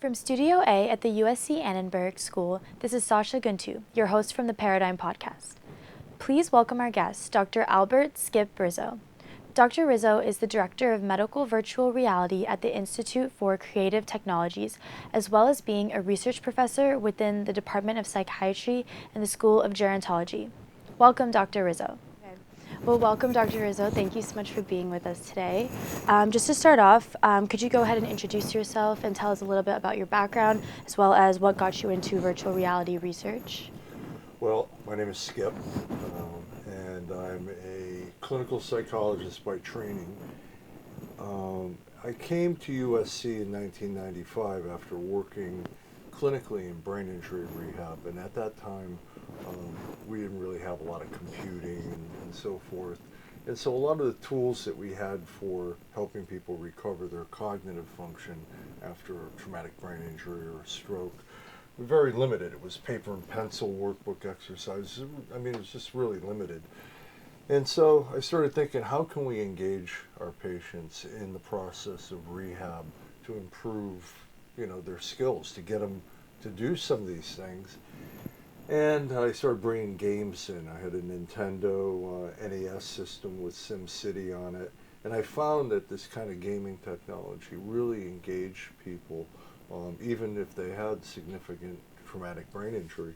From Studio A at the USC Annenberg School, this is Sasha Guntu, your host from the Paradigm Podcast. Please welcome our guest, Dr. Albert Skip Rizzo. Dr. Rizzo is the Director of Medical Virtual Reality at the Institute for Creative Technologies, as well as being a research professor within the Department of Psychiatry and the School of Gerontology. Welcome, Dr. Rizzo. Well, welcome, Dr. Rizzo. Thank you so much for being with us today. Just to start off, could you go ahead and introduce yourself and tell us a little bit about your background, as well as what got you into virtual reality research? Well, my name is Skip, and I'm a clinical psychologist by training. I came to USC in 1995 after working clinically in brain injury rehab, and at that time we didn't really have a lot of computing and so forth. And so a lot of the tools that we had for helping people recover their cognitive function after a traumatic brain injury or a stroke were very limited. It was paper and pencil workbook exercises. I mean, it was just really limited. And so I started thinking, how can we engage our patients in the process of rehab to improve, their skills, to get them to do some of these things? And I started bringing games in. I had a Nintendo NES system with SimCity on it. And I found that this kind of gaming technology really engaged people, even if they had significant traumatic brain injury.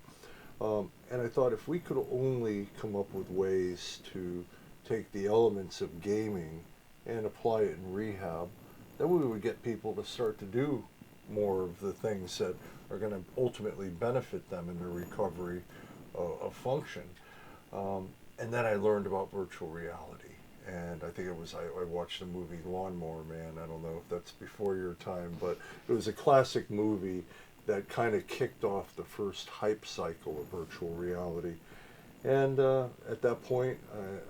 And I thought if we could only come up with ways to take the elements of gaming and apply it in rehab, then we would get people to start to do more of the things that are going to ultimately benefit them in their recovery of function. And then I learned about virtual reality. And I think I watched the movie Lawnmower Man. I don't know if that's before your time, but it was a classic movie that kind of kicked off the first hype cycle of virtual reality. And at that point,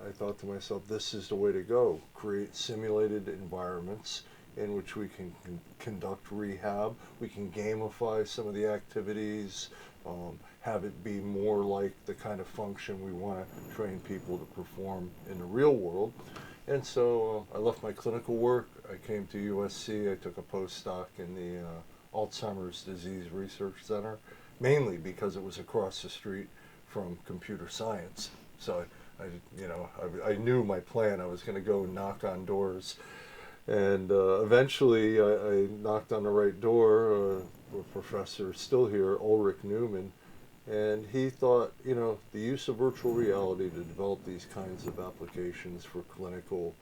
I thought to myself, this is the way to go. Create simulated environments in which we can conduct rehab. We can gamify some of the activities, have it be more like the kind of function we want to train people to perform in the real world. And so I left my clinical work. I came to USC. I took a postdoc in the Alzheimer's Disease Research Center, mainly because it was across the street from computer science. So I knew my plan. I was going to go knock on doors. And eventually I knocked on the right door. A professor still here, Ulrich Neumann, and he thought, the use of virtual reality to develop these kinds of applications for clinical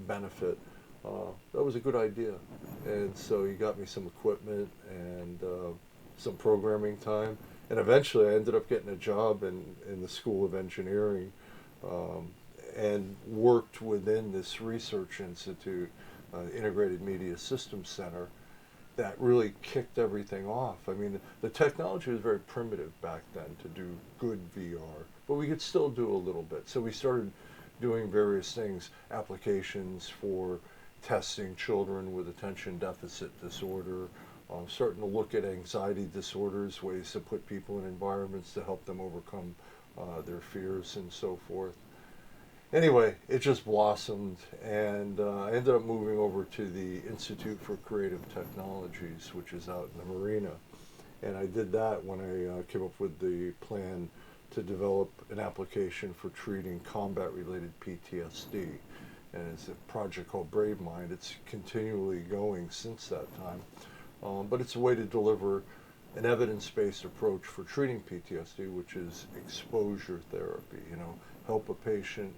benefit, that was a good idea. And so he got me some equipment and some programming time. And eventually I ended up getting a job in the School of Engineering and worked within this research institute, Integrated Media Systems Center, that really kicked everything off. I mean, the technology was very primitive back then to do good VR, but we could still do a little bit. So we started doing various things, applications for testing children with attention deficit disorder, starting to look at anxiety disorders, ways to put people in environments to help them overcome their fears and so forth. Anyway, it just blossomed, and I ended up moving over to the Institute for Creative Technologies, which is out in the Marina. And I did that when I came up with the plan to develop an application for treating combat-related PTSD. And it's a project called Brave Mind. It's continually going since that time. But it's a way to deliver an evidence-based approach for treating PTSD, which is exposure therapy. Help a patient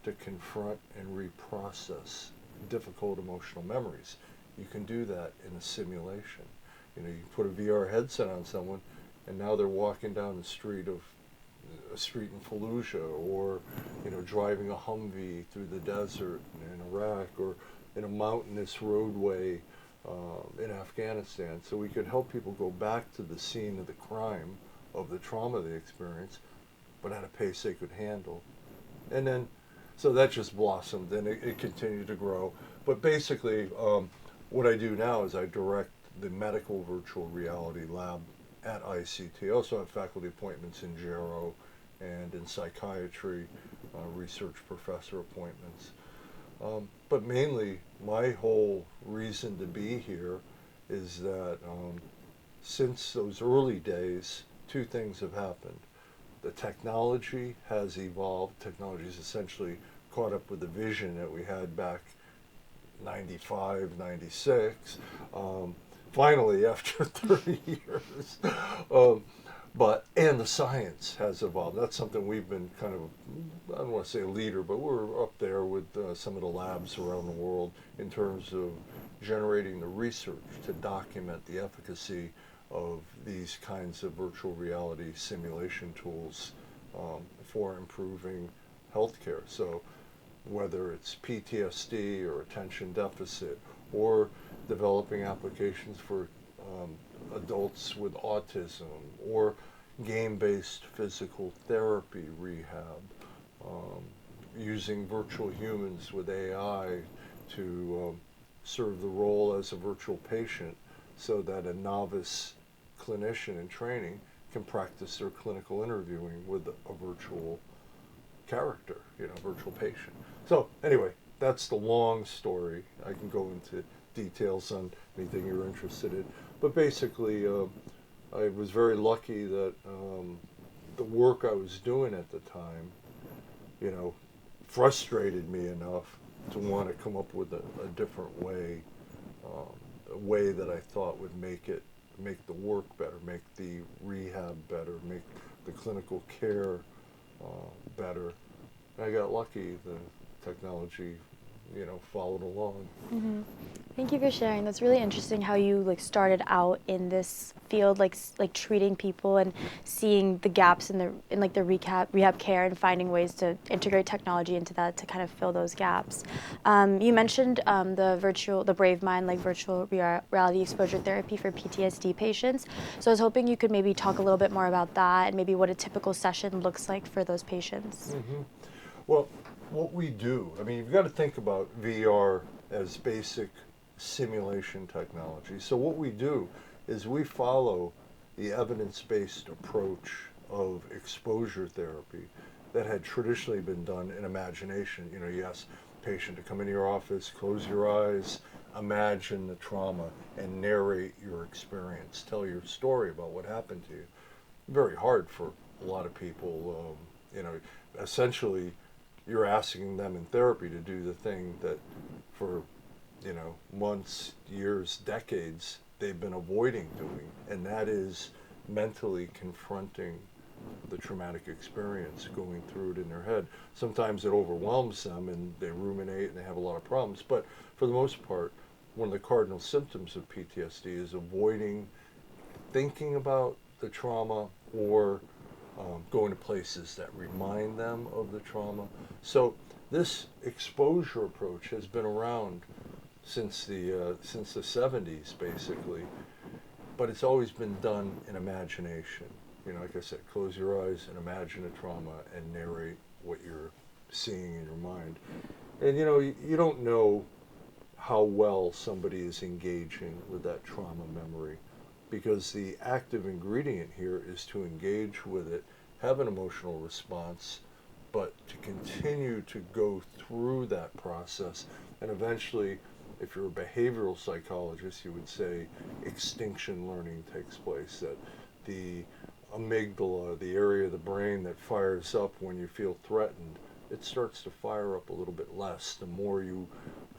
to confront and reprocess difficult emotional memories. You can do that in a simulation. You put a VR headset on someone, and now they're walking down the street of a street in Fallujah, or driving a Humvee through the desert in Iraq, or in a mountainous roadway in Afghanistan. So we could help people go back to the scene of the crime, of the trauma they experienced, but at a pace they could handle. And then so that just blossomed, and it continued to grow. But basically, what I do now is I direct the medical virtual reality lab at ICT. I also have faculty appointments in Gero and in psychiatry, research professor appointments. But mainly, my whole reason to be here is that since those early days, two things have happened. The technology has evolved. Technology has essentially caught up with the vision that we had back 95, 96. Finally, after 30 years. And the science has evolved. That's something we've been kind of, I don't want to say a leader, but we're up there with some of the labs around the world in terms of generating the research to document the efficacy of these kinds of virtual reality simulation tools for improving healthcare. So whether it's PTSD or attention deficit or developing applications for adults with autism or game-based physical therapy rehab, using virtual humans with AI to serve the role as a virtual patient so that a novice clinician in training can practice their clinical interviewing with a virtual character, virtual patient. So anyway, that's the long story. I can go into details on anything you're interested in. But basically, I was very lucky that the work I was doing at the time, frustrated me enough to want to come up with a different way, a way that I thought would make the work better, make the rehab better, make the clinical care better. I got lucky. The technology, followed along. Mm-hmm. Thank you for sharing. That's really interesting how you started out in this field, like treating people and seeing the gaps in the rehab care and finding ways to integrate technology into that to kind of fill those gaps. You mentioned the Brave Mind, like virtual reality exposure therapy for PTSD patients. So I was hoping you could maybe talk a little bit more about that and maybe what a typical session looks like for those patients. Mm-hmm. Well, what we do, you've got to think about VR as basic simulation technology. So what we do is we follow the evidence-based approach of exposure therapy that had traditionally been done in imagination. You ask the patient to come into your office, close your eyes, imagine the trauma, and narrate your experience. Tell your story about what happened to you. Very hard for a lot of people. Essentially, you're asking them in therapy to do the thing that for, months, years, decades, they've been avoiding doing, and that is mentally confronting the traumatic experience, going through it in their head. Sometimes it overwhelms them and they ruminate and they have a lot of problems, but for the most part, one of the cardinal symptoms of PTSD is avoiding thinking about the trauma or going to places that remind them of the trauma. So this exposure approach has been around since the 70s, basically, but it's always been done in imagination. Like I said, close your eyes and imagine a trauma and narrate what you're seeing in your mind. And you don't know how well somebody is engaging with that trauma memory, because the active ingredient here is to engage with it, have an emotional response, but to continue to go through that process. And eventually, if you're a behavioral psychologist, you would say extinction learning takes place, that the amygdala, the area of the brain that fires up when you feel threatened, it starts to fire up a little bit less the more you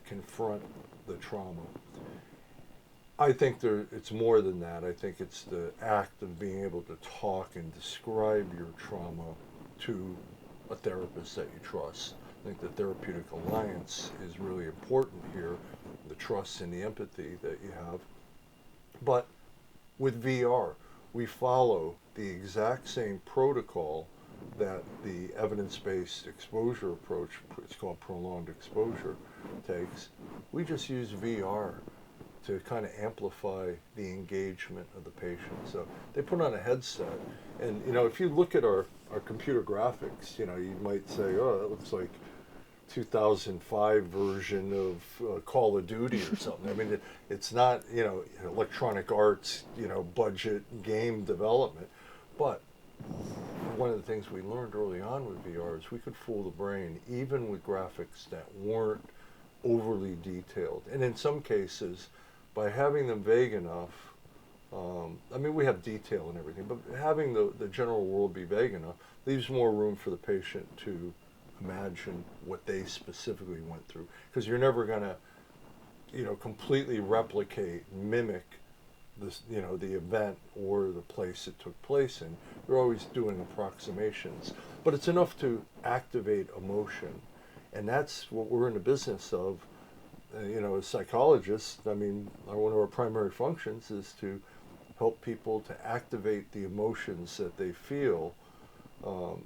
confront the trauma. I think it's more than that. I think it's the act of being able to talk and describe your trauma to a therapist that you trust. I think the therapeutic alliance is really important here, the trust and the empathy that you have. But with VR, we follow the exact same protocol that the evidence-based exposure approach, it's called prolonged exposure, takes. We just use VR to kind of amplify the engagement of the patient. So they put on a headset, and if you look at our computer graphics, you might say, oh, that looks like 2005 version of Call of Duty or something. It's not, Electronic Arts, budget game development. But one of the things we learned early on with VR is we could fool the brain, even with graphics that weren't overly detailed. And in some cases, by having them vague enough, I mean, we have detail and everything, but having the general world be vague enough leaves more room for the patient to imagine what they specifically went through. Because you're never going to, completely replicate, mimic this, the event or the place it took place in. You're always doing approximations, but it's enough to activate emotion, and that's what we're in the business of. As psychologists, I mean, one of our primary functions is to help people to activate the emotions that they feel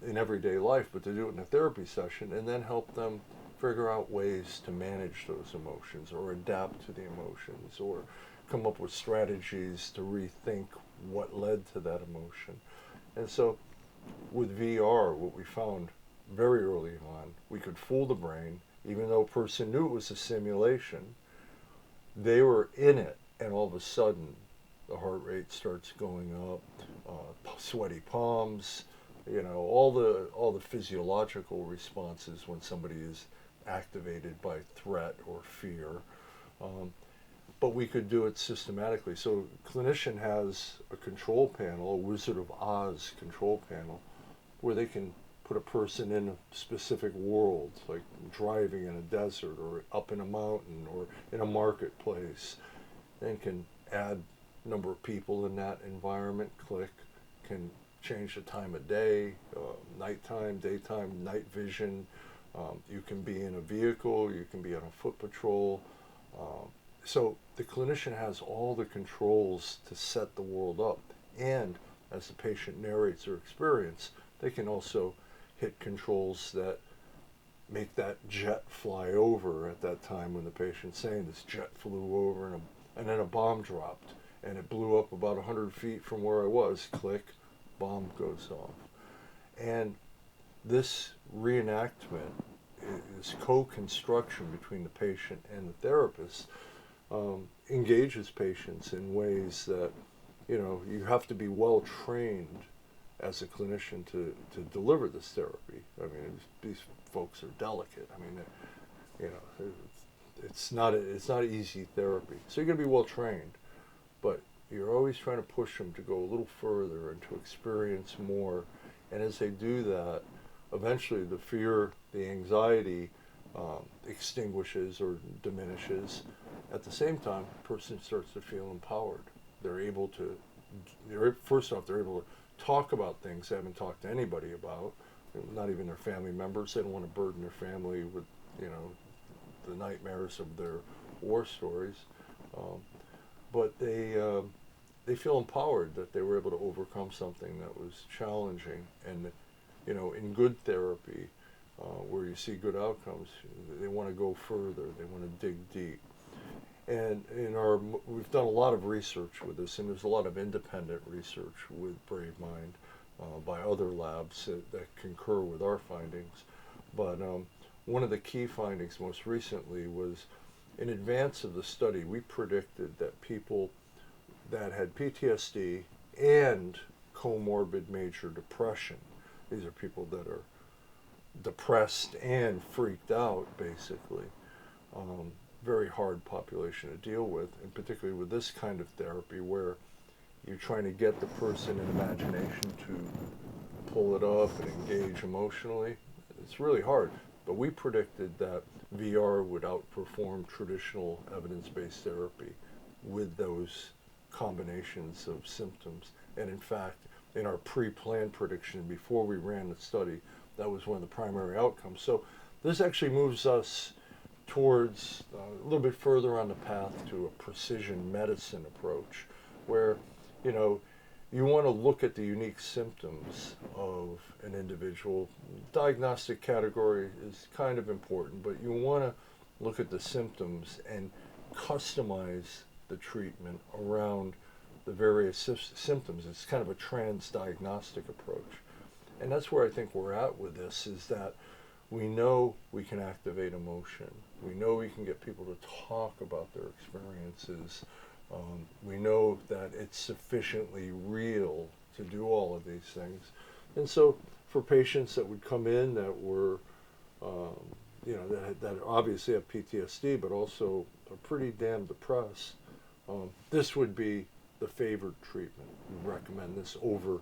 in everyday life, but to do it in a therapy session, and then help them figure out ways to manage those emotions or adapt to the emotions or come up with strategies to rethink what led to that emotion. And so with VR, what we found very early on, we could fool the brain, even though a person knew it was a simulation. They were in it, and all of a sudden, the heart rate starts going up, sweaty palms, all the physiological responses when somebody is activated by threat or fear. But we could do it systematically. So clinician has a control panel, a Wizard of Oz control panel, where they can put a person in a specific world, like driving in a desert or up in a mountain or in a marketplace, and can add number of people in that environment, click, can change the time of day, nighttime, daytime, night vision. You can be in a vehicle, you can be on a foot patrol. So the clinician has all the controls to set the world up. And as the patient narrates their experience, they can also hit controls that make that jet fly over at that time when the patient's saying this jet flew over and then a bomb dropped and it blew up about 100 feet from where I was. Click, bomb goes off. And this reenactment is co-construction between the patient and the therapist. Engages patients in ways that, you have to be well trained as a clinician to deliver this therapy. I mean, these folks are delicate. I mean, it's not easy therapy. So you're going to be well trained, but you're always trying to push them to go a little further and to experience more. And as they do that, eventually the fear, the anxiety extinguishes or diminishes. At the same time, the person starts to feel empowered. They're able to, first off, they're able to talk about things they haven't talked to anybody about, not even their family members. They don't want to burden their family with, the nightmares of their war stories. But they feel empowered that they were able to overcome something that was challenging. And, in good therapy, where you see good outcomes, they want to go further. They want to dig deep. And we've done a lot of research with this, and there's a lot of independent research with BraveMind by other labs that concur with our findings. But one of the key findings most recently was, in advance of the study, we predicted that people that had PTSD and comorbid major depression, these are people that are depressed and freaked out, basically, very hard population to deal with, and particularly with this kind of therapy where you're trying to get the person in imagination to pull it up and engage emotionally. It's really hard. But we predicted that VR would outperform traditional evidence-based therapy with those combinations of symptoms. And in fact, in our pre-planned prediction before we ran the study, that was one of the primary outcomes. So this actually moves us towards a little bit further on the path to a precision medicine approach, where you want to look at the unique symptoms of an individual. Diagnostic category is kind of important, but you want to look at the symptoms and customize the treatment around the various symptoms. It's kind of a trans-diagnostic approach. And that's where I think we're at with this, is that we know we can activate emotion. We know we can get people to talk about their experiences. We know that it's sufficiently real to do all of these things. And so for patients that would come in that were, that obviously have PTSD, but also are pretty damn depressed, This would be the favored treatment. We recommend this over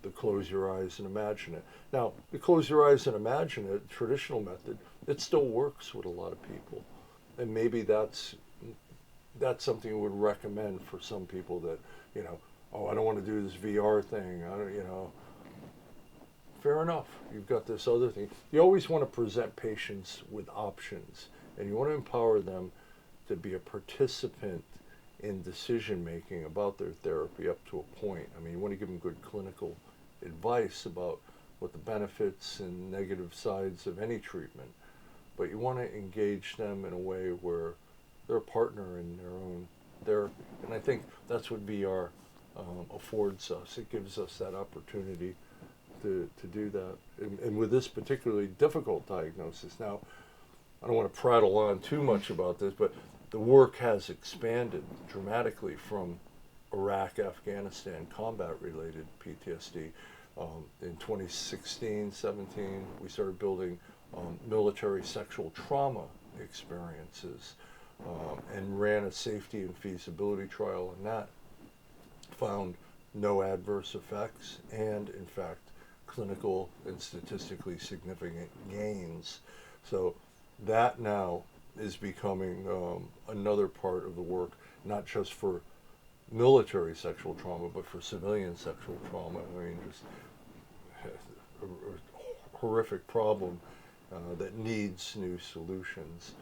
the close your eyes and imagine it. Now, the close your eyes and imagine it, traditional method, it still works with a lot of people. And maybe that's something you would recommend for some people that, oh, I don't want to do this VR thing. I don't. Fair enough. You've got this other thing. You always want to present patients with options, and you want to empower them to be a participant in decision making about their therapy up to a point. I mean, you want to give them good clinical advice about what the benefits and negative sides of any treatment, but you want to engage them in a way where they're a partner in their own therapy. And I think that's what VR affords us. It gives us that opportunity to do that. And with this particularly difficult diagnosis, now, I don't want to prattle on too much about this, but the work has expanded dramatically from Iraq, Afghanistan, combat-related PTSD. In 2016, 17, we started building military sexual trauma experiences and ran a safety and feasibility trial, and that found no adverse effects and, in fact, clinical and statistically significant gains. So that now is becoming another part of the work, not just for military sexual trauma, but for civilian sexual trauma. I mean, just a horrific problem that needs new solutions.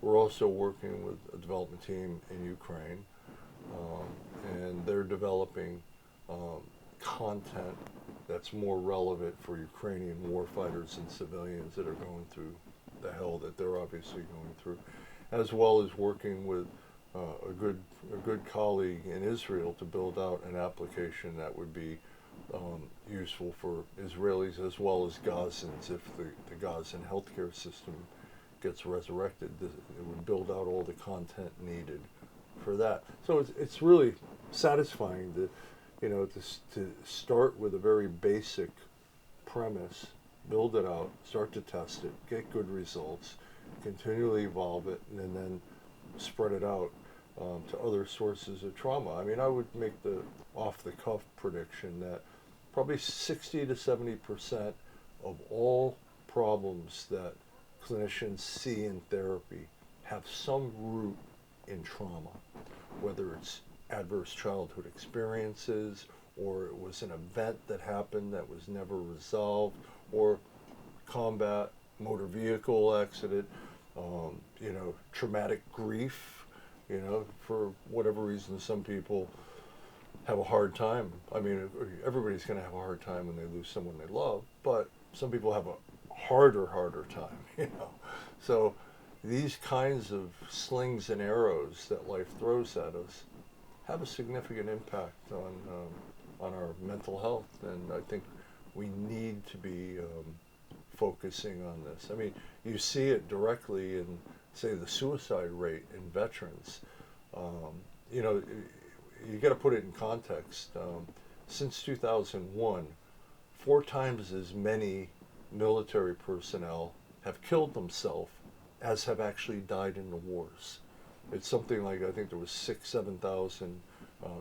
We're also working with a development team in Ukraine, and they're developing content that's more relevant for Ukrainian warfighters and civilians that are going through the hell that they're obviously going through, as well as working with a good colleague in Israel to build out an application that would be useful for Israelis as well as Gazans. If the Gazan healthcare system gets resurrected, it would build out all the content needed for that. So it's really satisfying to to start with a very basic premise, build it out, start to test it, get good results, continually evolve it, and then spread it out to other sources of trauma. I mean, I would make the off-the-cuff prediction that probably 60 to 70% of all problems that clinicians see in therapy have some root in trauma, whether it's adverse childhood experiences, or it was an event that happened that was never resolved, or combat, motor vehicle accident, traumatic grief, for whatever reason some people have a hard time. I mean, everybody's going to have a hard time when they lose someone they love, but some people have a harder time, So these kinds of slings and arrows that life throws at us have a significant impact on our mental health, and I think we need to be focusing on this. I mean, you see it directly in, say, the suicide rate in veterans. You got to put it in context. Since 2001, 4 times as many military personnel have killed themselves as have actually died in the wars. It's something like, I think there was 7,000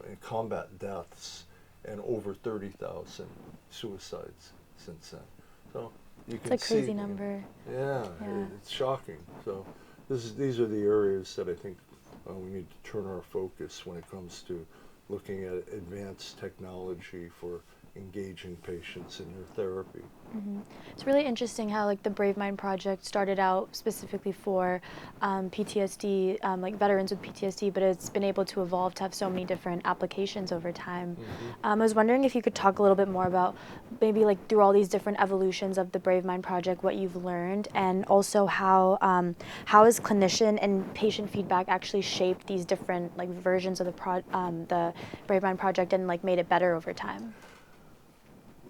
in combat deaths and over 30,000 suicides since then. So you can see. It's a crazy number. Yeah, it's shocking. So these are the areas that I think we need to turn our focus when it comes to looking at advanced technology for engaging patients in their therapy. Mm-hmm. It's really interesting how the Brave Mind Project started out specifically for PTSD, veterans with PTSD, but it's been able to evolve to have so many different applications over time. Mm-hmm. I was wondering if you could talk a little bit more about maybe through all these different evolutions of the Brave Mind Project, what you've learned, and also how has clinician and patient feedback actually shaped these different versions of the Brave Mind Project and made it better over time.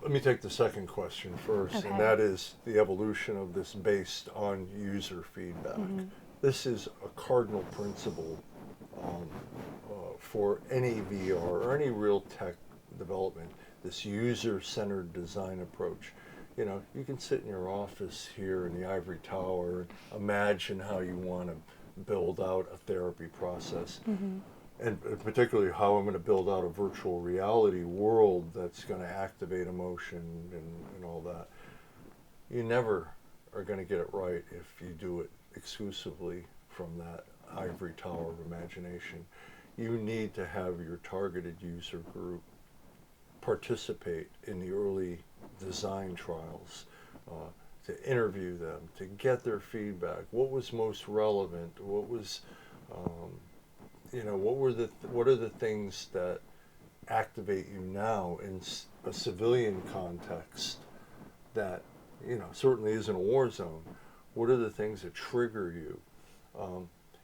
Let me take the second question first, Okay. and that is the evolution of this based on user feedback. Mm-hmm. This is a cardinal principle for any VR or any real tech development, this user-centered design approach. You can sit in your office here in the ivory tower and imagine how you want to build out a therapy process. Mm-hmm. and particularly how I'm going to build out a virtual reality world that's going to activate emotion and all that. You never are going to get it right if you do it exclusively from that ivory tower of imagination. You need to have your targeted user group participate in the early design trials, to interview them, to get their feedback. What was most relevant? What was, what are the things that activate you now in a civilian context that, certainly isn't a war zone? What are the things that trigger you?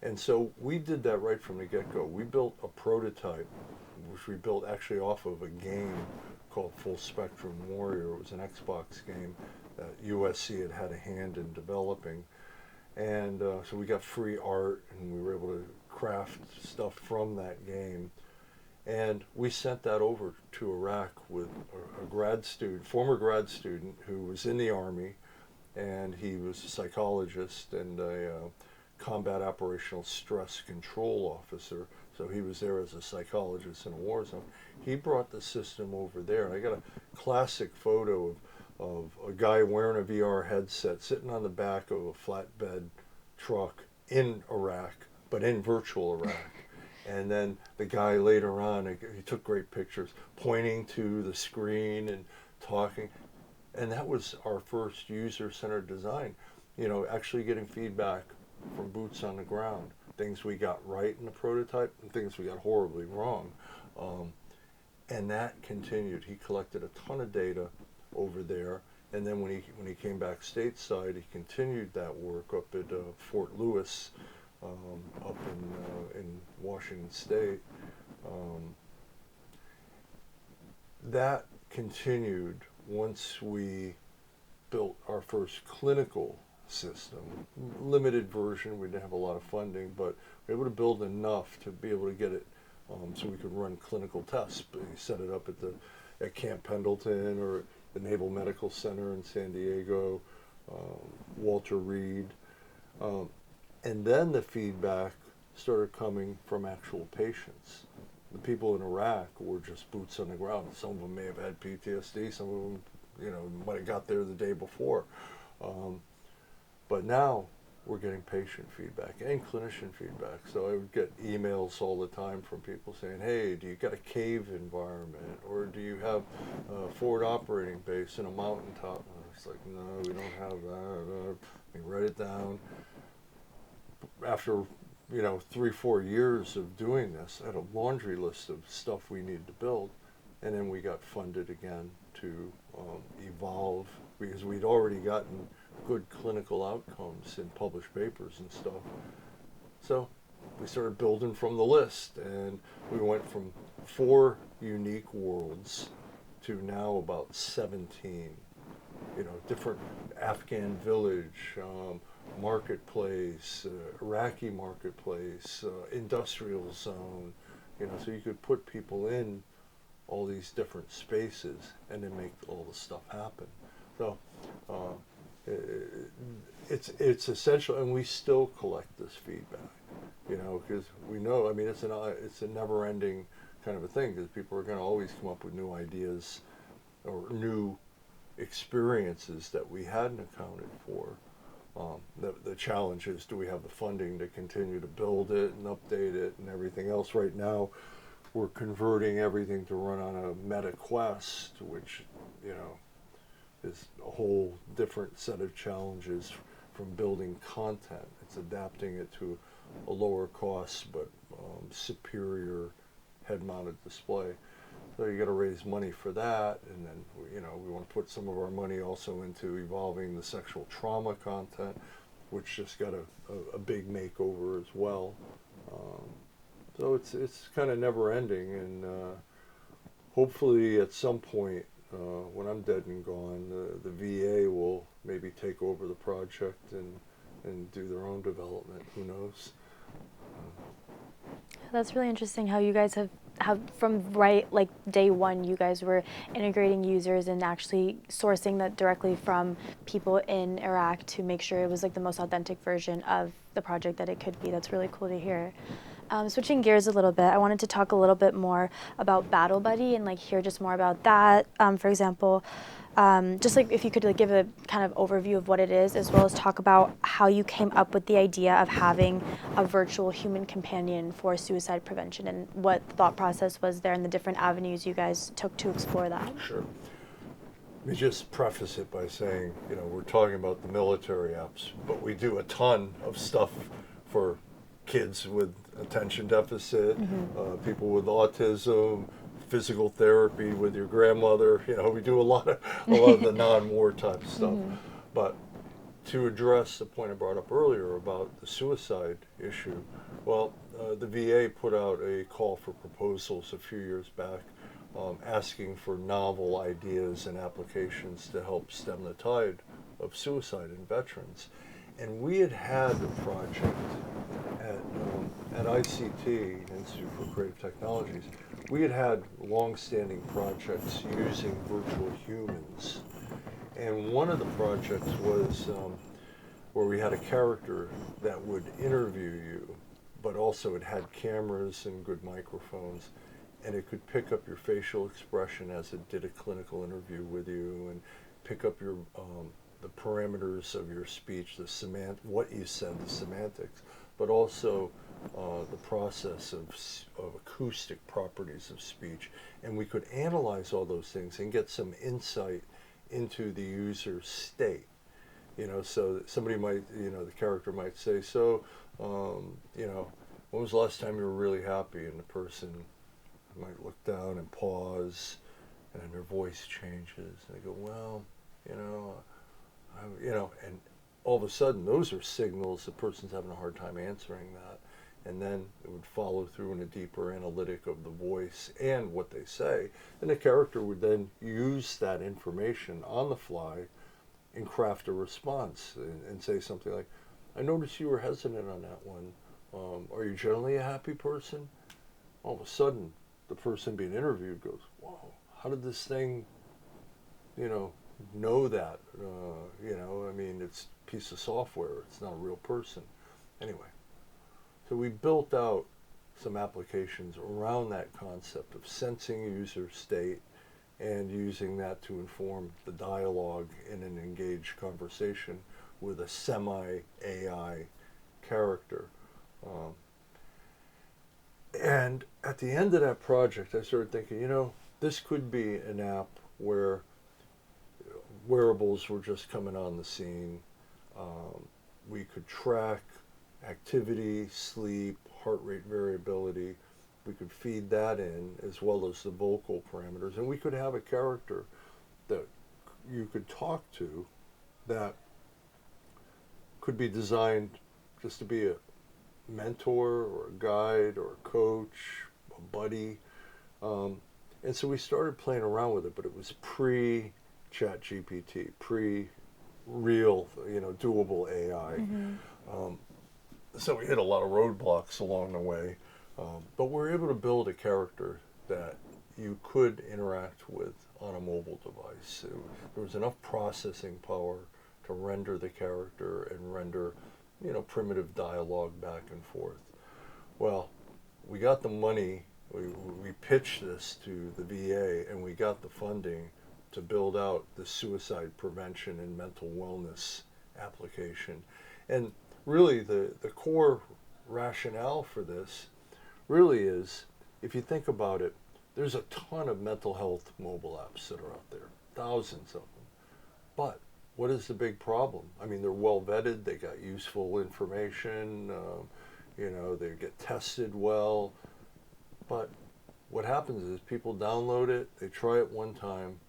And so we did that right from the get-go. We built a prototype, which we built actually off of a game called Full Spectrum Warrior. It was an Xbox game that USC had a hand in developing. And so we got free art, and we were able to craft stuff from that game. And we sent that over to Iraq with a grad student, former grad student, who was in the Army, and he was a psychologist and a combat operational stress control officer. So he was there as a psychologist in a war zone. He brought the system over there. And I got a classic photo of a guy wearing a VR headset sitting on the back of a flatbed truck in Iraq, but in virtual Iraq. And then the guy later on, he took great pictures, pointing to the screen and talking. And that was our first user-centered design, actually getting feedback from boots on the ground, things we got right in the prototype and things we got horribly wrong. And that continued. He collected a ton of data over there. And then when he came back stateside, he continued that work up at Fort Lewis, up in Washington State. That continued once we built our first clinical system. Limited version, we didn't have a lot of funding, but we were able to build enough to be able to get it so we could run clinical tests. But we set it up at Camp Pendleton or the Naval Medical Center in San Diego, Walter Reed. And then the feedback started coming from actual patients. The people in Iraq were just boots on the ground. Some of them may have had PTSD, some of them, might have got there the day before. But now we're getting patient feedback and clinician feedback. So I would get emails all the time from people saying, hey, do you got a cave environment? Or do you have a forward operating base in a mountaintop? And it's like, no, we don't have that. We write it down. After 3-4 years of doing this, I had a laundry list of stuff we needed to build, and then we got funded again to evolve, because we'd already gotten good clinical outcomes in published papers and stuff. So we started building from the list, and we went from 4 unique worlds to now about 17. Different Afghan village, marketplace, Iraqi marketplace, industrial zone, so you could put people in all these different spaces and then make all the stuff happen. So it's essential, and we still collect this feedback, because we know, it's a never-ending kind of a thing, because people are going to always come up with new ideas or new experiences that we hadn't accounted for. The challenge is, do we have the funding to continue to build it and update it and everything else? Right now, we're converting everything to run on a Meta Quest, which, is a whole different set of challenges from building content. It's adapting it to a lower cost but superior head-mounted display. So you got to raise money for that, and then we want to put some of our money also into evolving the sexual trauma content, which just got a big makeover as well. So it's kind of never ending, and hopefully at some point when I'm dead and gone, the VA will maybe take over the project and do their own development. Who knows? That's really interesting how you guys have from day one, you guys were integrating users and actually sourcing that directly from people in Iraq to make sure it was the most authentic version of the project that it could be. That's really cool to hear. Switching gears a little bit, I wanted to talk a little bit more about Battle Buddy and like hear just more about that. For example, just like if you could like give a kind of overview of what it is, as well as talk about how you came up with the idea of having a virtual human companion for suicide prevention and what the thought process was there and the different avenues you guys took to explore that. Sure. Let me just preface it by saying, we're talking about the military apps, but we do a ton of stuff for kids with attention deficit, people with autism, physical therapy with your grandmother. We do a lot of the non-war type stuff. But to address the point I brought up earlier about the suicide issue, well, the VA put out a call for proposals a few years back, asking for novel ideas and applications to help stem the tide of suicide in veterans. And we had a project at ICT, Institute for Creative Technologies. We had long-standing projects using virtual humans. And one of the projects was where we had a character that would interview you, but also it had cameras and good microphones, and it could pick up your facial expression as it did a clinical interview with you, and pick up your the parameters of your speech, what you said, the semantics, but also the process of acoustic properties of speech. And we could analyze all those things and get some insight into the user's state. So somebody might, the character might say, so, when was the last time you were really happy? And the person might look down and pause, and then their voice changes, and they go, well, and all of a sudden, those are signals the person's having a hard time answering that. And then it would follow through in a deeper analytic of the voice and what they say. And the character would then use that information on the fly and craft a response and say something like, I noticed you were hesitant on that one. Are you generally a happy person? All of a sudden, the person being interviewed goes, whoa, how did this thing, know that? It's a piece of software. It's not a real person. Anyway, so we built out some applications around that concept of sensing user state and using that to inform the dialogue in an engaged conversation with a semi-AI character. And at the end of that project, I started thinking, this could be an app where wearables were just coming on the scene. We could track activity, sleep, heart rate variability. We could feed that in as well as the vocal parameters. And we could have a character that you could talk to that could be designed just to be a mentor or a guide or a coach, a buddy. And so we started playing around with it, but it was pre-ChatGPT, pre-real, doable AI. So we hit a lot of roadblocks along the way, but we're able to build a character that you could interact with on a mobile device. There was enough processing power to render the character and render, primitive dialogue back and forth. Well, we got the money, we pitched this to the VA, and we got the funding to build out the suicide prevention and mental wellness application. And really the core rationale for this really is, if you think about it, there's a ton of mental health mobile apps that are out there, thousands of them. But what is the big problem? They're well vetted, they got useful information, they get tested well. But what happens is people download it, they try it one time,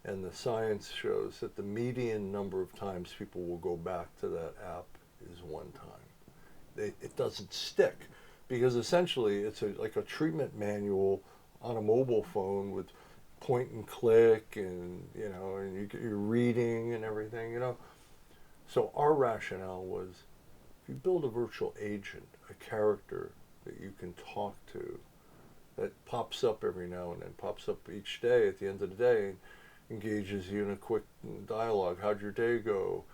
and the science shows that the median number of times people will go back to that app is one time. It doesn't stick, because essentially it's like a treatment manual on a mobile phone with point and click, and and you're reading and everything. So our rationale was, if you build a virtual agent, a character that you can talk to, that pops up every now and then, pops up each day at the end of the day, engages you in a quick dialogue. How'd your day go?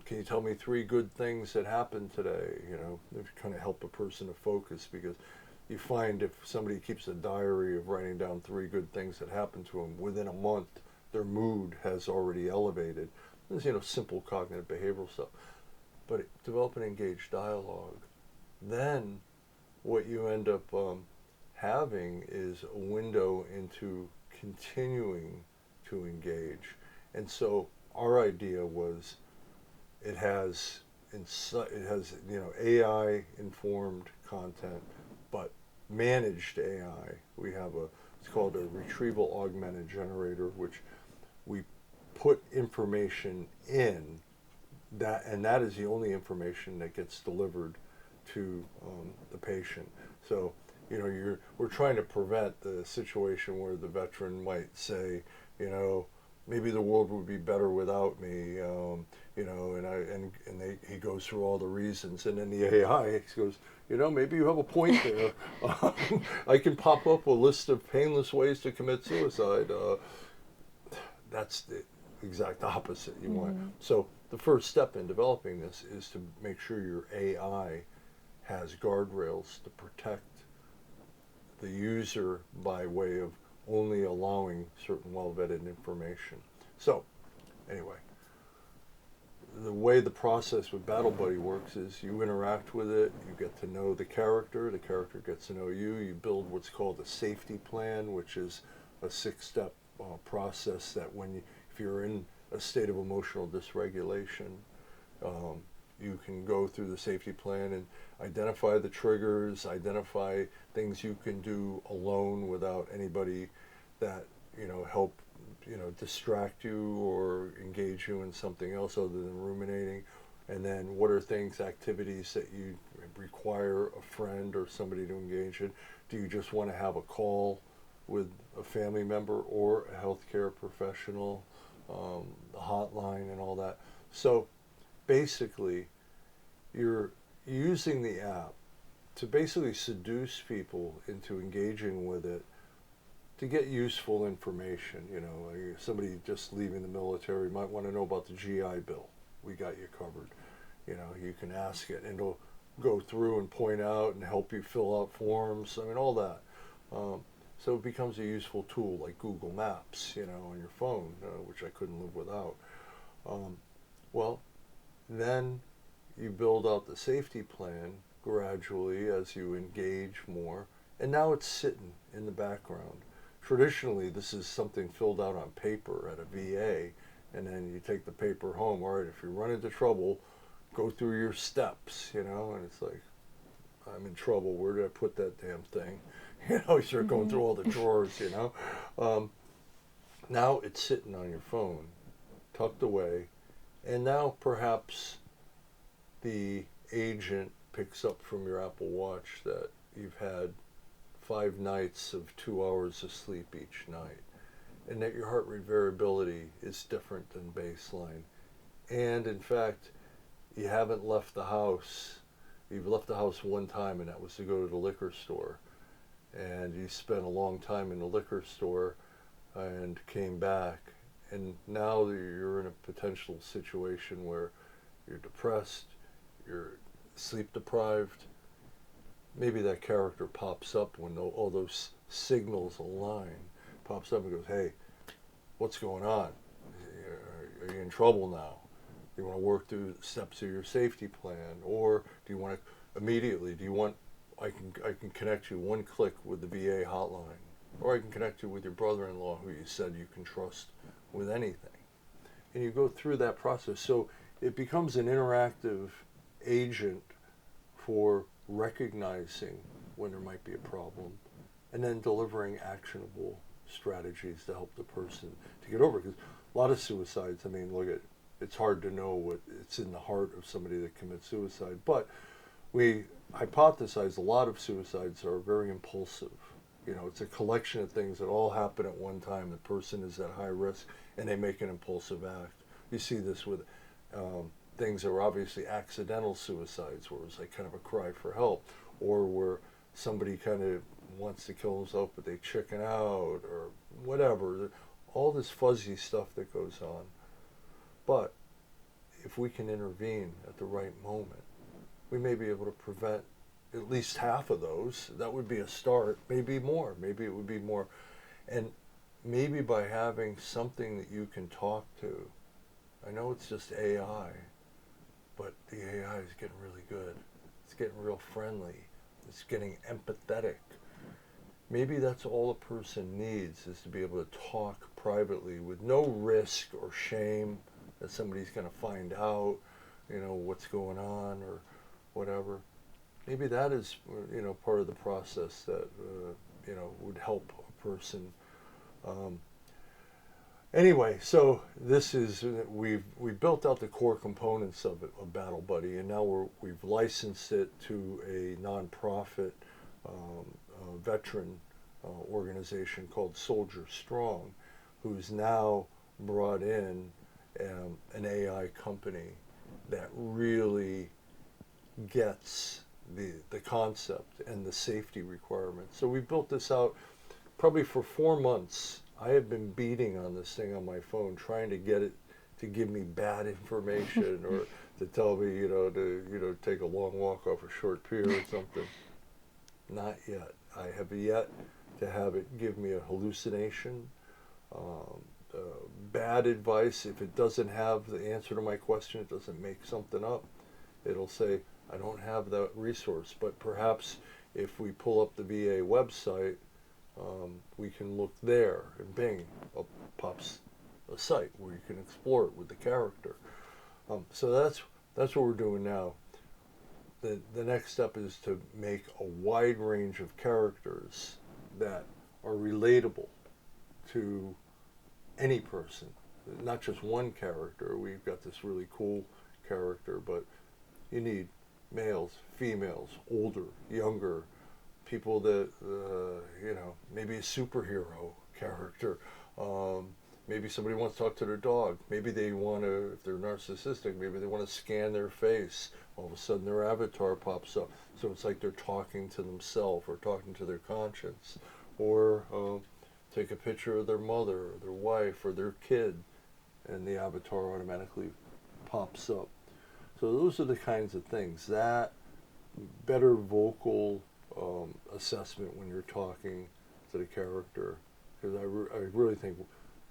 Can you tell me 3 good things that happened today? If you kind of help a person to focus, because you find if somebody keeps a diary of writing down 3 good things that happened to them, within a month, their mood has already elevated. This simple cognitive behavioral stuff. But develop an engaged dialogue. Then what you end up having is a window into continuing to engage. And so our idea was it has AI informed content, but managed AI. We have it's called a retrieval augmented generator, which we put information in that, and that is the only information that gets delivered to the patient. So we're trying to prevent the situation where the veteran might say, maybe the world would be better without me, he goes through all the reasons, and then the AI goes, maybe you have a point there. I can pop up a list of painless ways to commit suicide. That's the exact opposite you want. So the first step in developing this is to make sure your AI has guardrails to protect the user by way of only allowing certain well-vetted information. So, anyway, the way the process with Battle Buddy works is you interact with it, you get to know the character gets to know you, you build what's called a safety plan, which is a 6-step process that if you're in a state of emotional dysregulation, you can go through the safety plan and identify the triggers, identify things you can do alone without anybody that help distract you or engage you in something else other than ruminating. And then what are activities that you require a friend or somebody to engage in? Do you just want to have a call with a family member or a healthcare professional, the hotline and all that? So basically, you're using the app to basically seduce people into engaging with it to get useful information. Somebody just leaving the military might want to know about the GI Bill. We got you covered. You can ask it, and it'll go through and point out and help you fill out forms. All that. So it becomes a useful tool like Google Maps, on your phone, which I couldn't live without. Well, then you build out the safety plan gradually as you engage more, and now it's sitting in the background. Traditionally, this is something filled out on paper at a VA, and then you take the paper home. All right, if you run into trouble, go through your steps, and it's like, I'm in trouble. Where did I put that damn thing? You start going through all the drawers, Now it's sitting on your phone, tucked away, and now perhaps the agent picks up from your Apple Watch that you've had 5 nights of 2 hours of sleep each night, and that your heart rate variability is different than baseline. And in fact, you haven't left the house. You've left the house one time, and that was to go to the liquor store. And you spent a long time in the liquor store and came back. And now you're in a potential situation where you're depressed, you're sleep deprived. Maybe that character pops up when all those signals align, pops up and goes, hey, what's going on? Are you in trouble now? Do you want to work through the steps of your safety plan? Or do you want to immediately, I can connect you one click with the VA hotline, or I can connect you with your brother-in-law who you said you can trust with anything. And you go through that process. So it becomes an interactive agent for recognizing when there might be a problem and then delivering actionable strategies to help the person to get over it. Because a lot of suicides, it's hard to know what's in the heart of somebody that commits suicide, but we hypothesize a lot of suicides are very impulsive. It's a collection of things that all happen at one time. The person is at high risk and they make an impulsive act. You see this with things that are obviously accidental suicides, where it's like kind of a cry for help, or where somebody kind of wants to kill himself but they chicken out or whatever. All this fuzzy stuff that goes on. But if we can intervene at the right moment, we may be able to prevent at least half of those. That would be a start. Maybe more. Maybe it would be more. And maybe by having something that you can talk to, I know it's just AI, but the AI is getting really good. It's getting real friendly. It's getting empathetic. Maybe that's all a person needs, is to be able to talk privately with no risk or shame that somebody's going to find out, what's going on or whatever. Maybe that is, part of the process that, would help a person. Anyway, so this is, we've built out the core components of it, of Battle Buddy, and now we've licensed it to a nonprofit veteran organization called Soldier Strong, who's now brought in an AI company that really gets the concept and the safety requirements. So we built this out probably for 4 months. I have been beating on this thing on my phone, trying to get it to give me bad information or to tell me, to take a long walk off a short pier or something. Not yet. I have yet to have it give me a hallucination, bad advice. If it doesn't have the answer to my question, it doesn't make something up. It'll say, I don't have that resource, but perhaps if we pull up the VA website, we can look there, and bing, up pops a site where you can explore it with the character. So that's what we're doing now. The next step is to make a wide range of characters that are relatable to any person, not just one character. We've got this really cool character, but you need males, females, older, younger, people that, maybe a superhero character. Maybe somebody wants to talk to their dog. Maybe they want to, if they're narcissistic, maybe they want to scan their face. All of a sudden their avatar pops up. So it's like they're talking to themselves or talking to their conscience. Or take a picture of their mother or their wife or their kid, and the avatar automatically pops up. So those are the kinds of things. That better vocal assessment when you're talking to the character, because I really think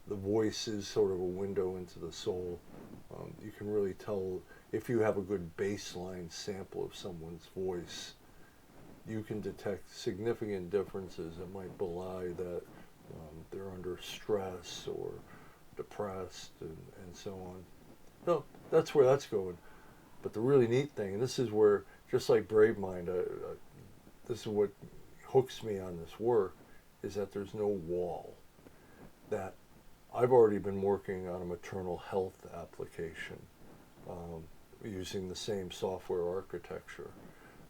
the voice is sort of a window into the soul. You can really tell if you have a good baseline sample of someone's voice. You can detect significant differences that might belie that they're under stress or depressed and so on. So that's where that's going. But the really neat thing, and this is where, just like Brave Mind, this is what hooks me on this work, is that there's no wall. That I've already been working on a maternal health application using the same software architecture,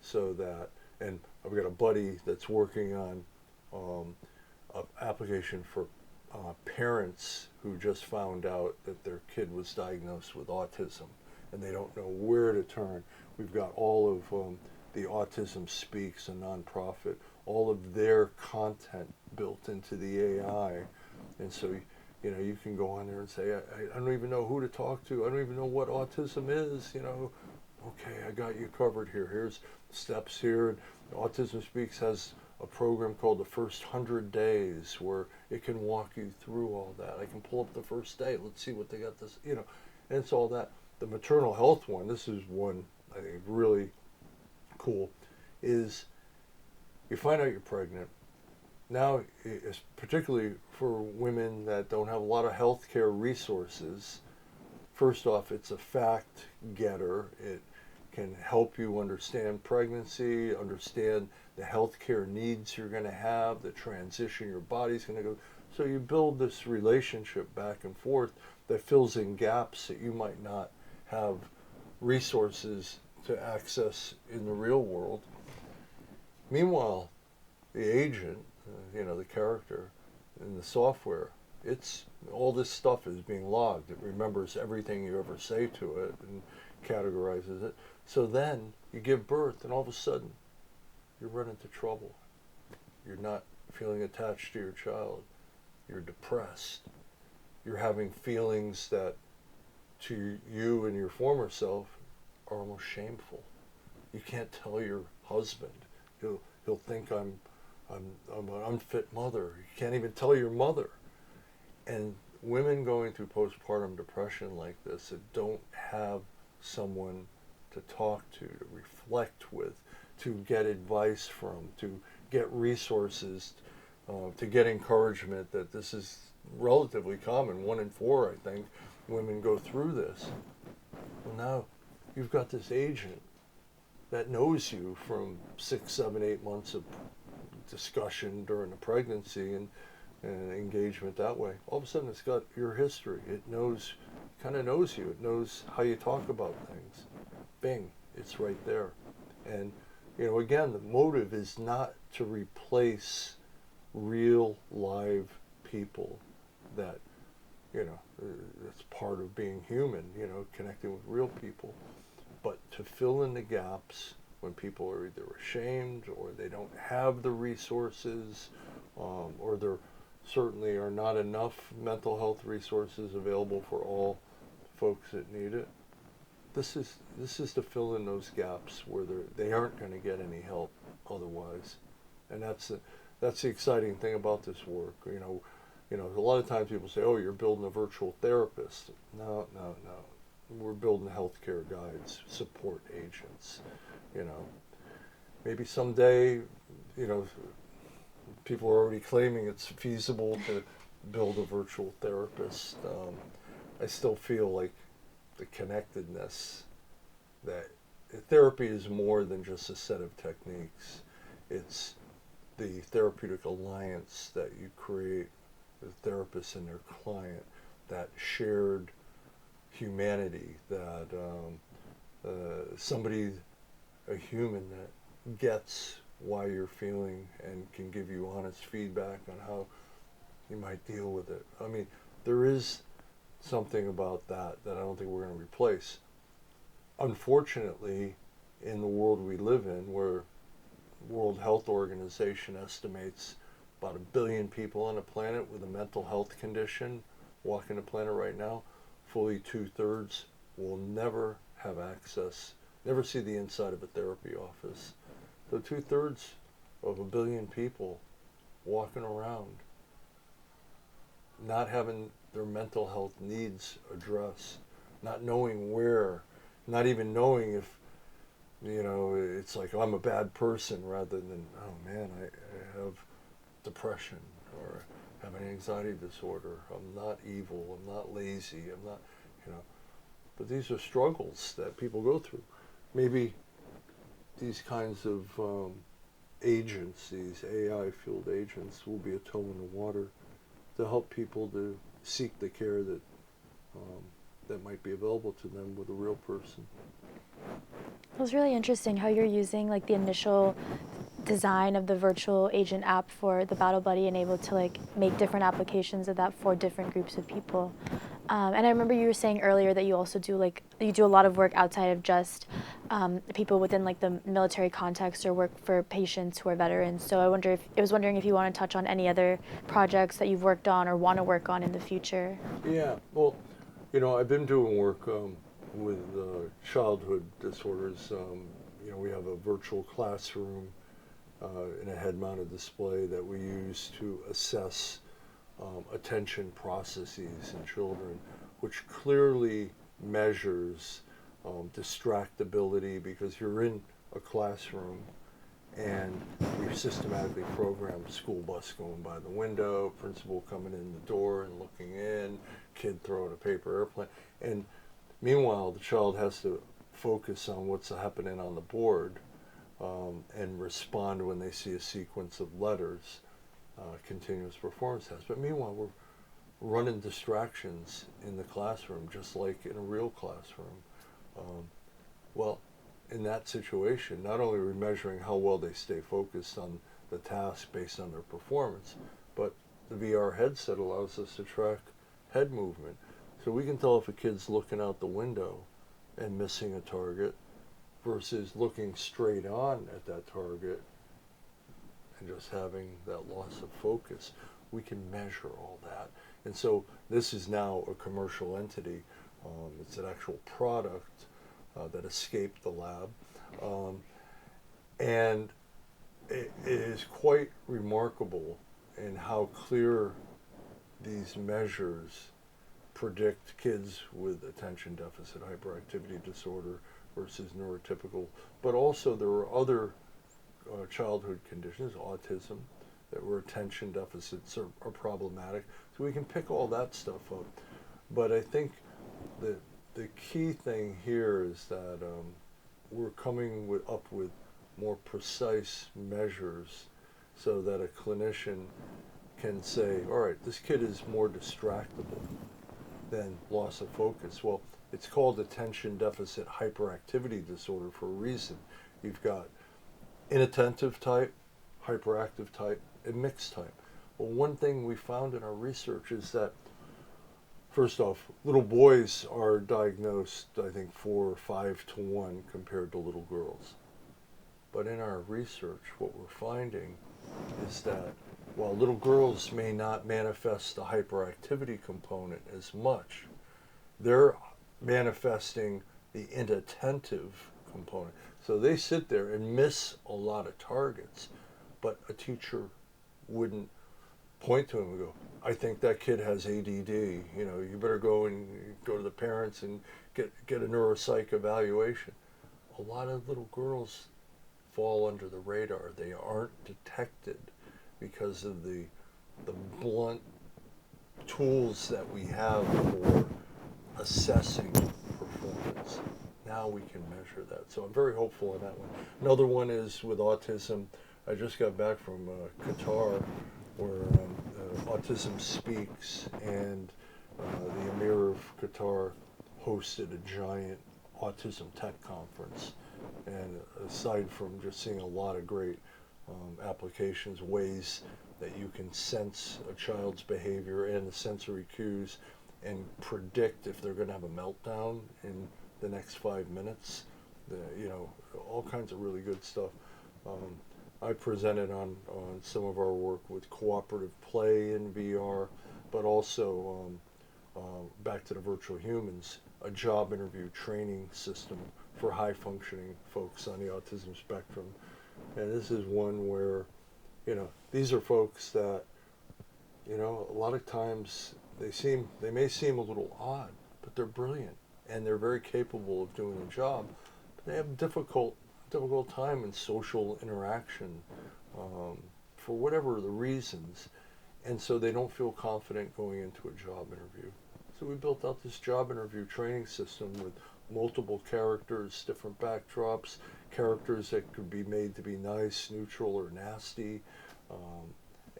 so that, and I've got a buddy that's working on an application for parents who just found out that their kid was diagnosed with autism and they don't know where to turn. We've got all of the Autism Speaks, a nonprofit, all of their content built into the AI. And so, you can go on there and say, I don't even know who to talk to. I don't even know what autism is, Okay, I got you covered here. Here's steps here. Autism Speaks has a program called the First 100 Days where it can walk you through all that. I can pull up the first day. Let's see what they got this, and it's all that. The maternal health one, this is one I think really cool, is you find out you're pregnant. Now, it's particularly for women that don't have a lot of healthcare resources. First off, it's a fact getter. It can help you understand pregnancy, understand the healthcare needs you're going to have, the transition your body's going to go. So you build this relationship back and forth that fills in gaps that you might not have resources to access in the real world. Meanwhile, the agent, the character in the software, it's all this stuff is being logged. It remembers everything you ever say to it and categorizes it. So then you give birth, and all of a sudden you run into trouble. You're not feeling attached to your child. You're depressed. You're having feelings that to you and your former self are almost shameful. You can't tell your husband. He'll think I'm an unfit mother. You can't even tell your mother. And women going through postpartum depression like this that don't have someone to talk to reflect with, to get advice from, to get resources, to get encouragement that this is relatively common. 1 in 4, I think, women go through this. Well, now you've got this agent that knows you from 6, 7, 8 months of discussion during the pregnancy and engagement that way. All of a sudden, it's got your history. It knows, kind of knows you. It knows how you talk about things. Bing, it's right there. And, again, the motive is not to replace real live people that, that's part of being human, connecting with real people, but to fill in the gaps when people are either ashamed or they don't have the resources, or there certainly are not enough mental health resources available for all folks that need it. This is to fill in those gaps where they aren't going to get any help otherwise, and that's the exciting thing about this work. A lot of times people say, "Oh, you're building a virtual therapist." No. We're building healthcare guides, support agents. Maybe someday, people are already claiming it's feasible to build a virtual therapist. I still feel like the connectedness, that therapy is more than just a set of techniques. It's the therapeutic alliance that you create with the therapist and their client, that shared humanity, that somebody, a human that gets why you're feeling and can give you honest feedback on how you might deal with it. I mean, there is something about that I don't think we're going to replace. Unfortunately, in the world we live in, where World Health Organization estimates about 1 billion people on the planet with a mental health condition walking the planet right now, fully 2/3 will never have access, never see the inside of a therapy office. So 2/3 of 1 billion people walking around not having their mental health needs addressed, not knowing where, not even knowing if, it's like, oh, I'm a bad person, rather than, oh man, I have depression, or have an anxiety disorder. I'm not evil, I'm not lazy, I'm not, but these are struggles that people go through. Maybe these kinds of agents, these AI-fueled agents, will be a toe in the water to help people to seek the care that that might be available to them with a real person. It was really interesting how you're using like the initial design of the virtual agent app for the Battle Buddy and able to like make different applications of that for different groups of people. And I remember you were saying earlier that you also do a lot of work outside of just people within like the military context, or work for patients who are veterans. So I was wondering if you want to touch on any other projects that you've worked on or want to work on in the future. Yeah, well, I've been doing work with childhood disorders. We have a virtual classroom and a head-mounted display that we use to assess attention processes in children, which clearly measures distractibility, because you're in a classroom and we've systematically programmed school bus going by the window, principal coming in the door and looking in, kid throwing a paper airplane, and meanwhile the child has to focus on what's happening on the board and respond when they see a sequence of letters, continuous performance test. But meanwhile, we're running distractions in the classroom, just like in a real classroom. Well, in that situation, not only are we measuring how well they stay focused on the task based on their performance, but the VR headset allows us to track head movement. So we can tell if a kid's looking out the window and missing a target versus looking straight on at that target and just having that loss of focus. We can measure all that. And so this is now a commercial entity It's an actual product that escaped the lab. Um, and it is quite remarkable in how clear these measures predict kids with attention deficit hyperactivity disorder versus neurotypical. But also there are other childhood conditions, autism, that where attention deficits are problematic. So we can pick all that stuff up. But I think the the key thing here is that we're coming up with more precise measures so that a clinician can say, all right, this kid is more distractible than loss of focus. Well, it's called attention deficit hyperactivity disorder for a reason. You've got inattentive type, hyperactive type, and mixed type. Well, one thing we found in our research is that, first off, little boys are diagnosed, I think, 4 or 5 to 1 compared to little girls. But in our research, what we're finding is that while little girls may not manifest the hyperactivity component as much, they're manifesting the inattentive component. So they sit there and miss a lot of targets, but a teacher wouldn't point to him and go, I think that kid has ADD. You know, you better go to the parents and get a neuropsych evaluation. A lot of little girls fall under the radar. They aren't detected because of the blunt tools that we have for assessing performance. Now we can measure that. So I'm very hopeful in that one. Another one is with autism. I just got back from Qatar, where Autism Speaks, and the Emir of Qatar hosted a giant autism tech conference. And aside from just seeing a lot of great applications, ways that you can sense a child's behavior and the sensory cues and predict if they're going to have a meltdown in the next 5 minutes, all kinds of really good stuff. I presented on some of our work with cooperative play in VR, but also back to the virtual humans, a job interview training system for high functioning folks on the autism spectrum. And this is one where, these are folks that, a lot of times they may seem a little odd, but they're brilliant and they're very capable of doing the job. But they have difficult time in social interaction for whatever the reasons, and so they don't feel confident going into a job interview. So we built out this job interview training system with multiple characters, different backdrops, characters that could be made to be nice, neutral, or nasty.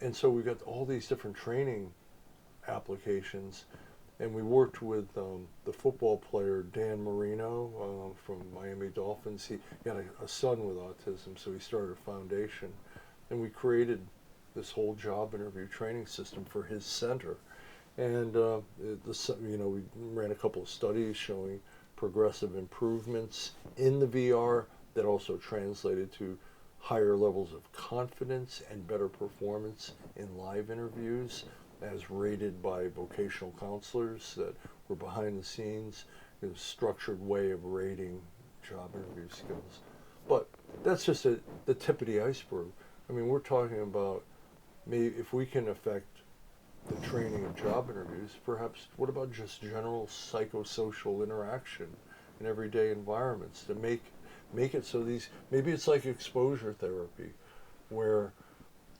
And so we got all these different training applications, and we worked with the football player Dan Marino from Miami Dolphins. He got a son with autism, so he started a foundation, and we created this whole job interview training system for his center. And we ran a couple of studies showing progressive improvements in the VR that also translated to higher levels of confidence and better performance in live interviews, as rated by vocational counselors that were behind the scenes, a structured way of rating job interview skills. But that's just the tip of the iceberg. I mean, we're talking about maybe if we can affect the training of job interviews, perhaps what about just general psychosocial interaction in everyday environments to make it so maybe it's like exposure therapy, where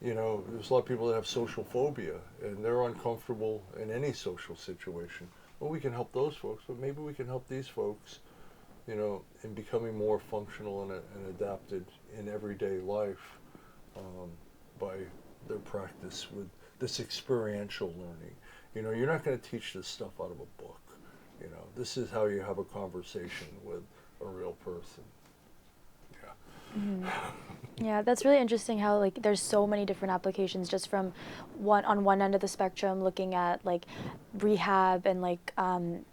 there's a lot of people that have social phobia and they're uncomfortable in any social situation. Well, we can help those folks, but maybe we can help these folks, in becoming more functional and adapted in everyday life by their practice with this experiential learning. You're not going to teach this stuff out of a book. This is how you have a conversation with a real person. Mm-hmm. Yeah, that's really interesting how there's so many different applications just from on one end of the spectrum, looking at rehab and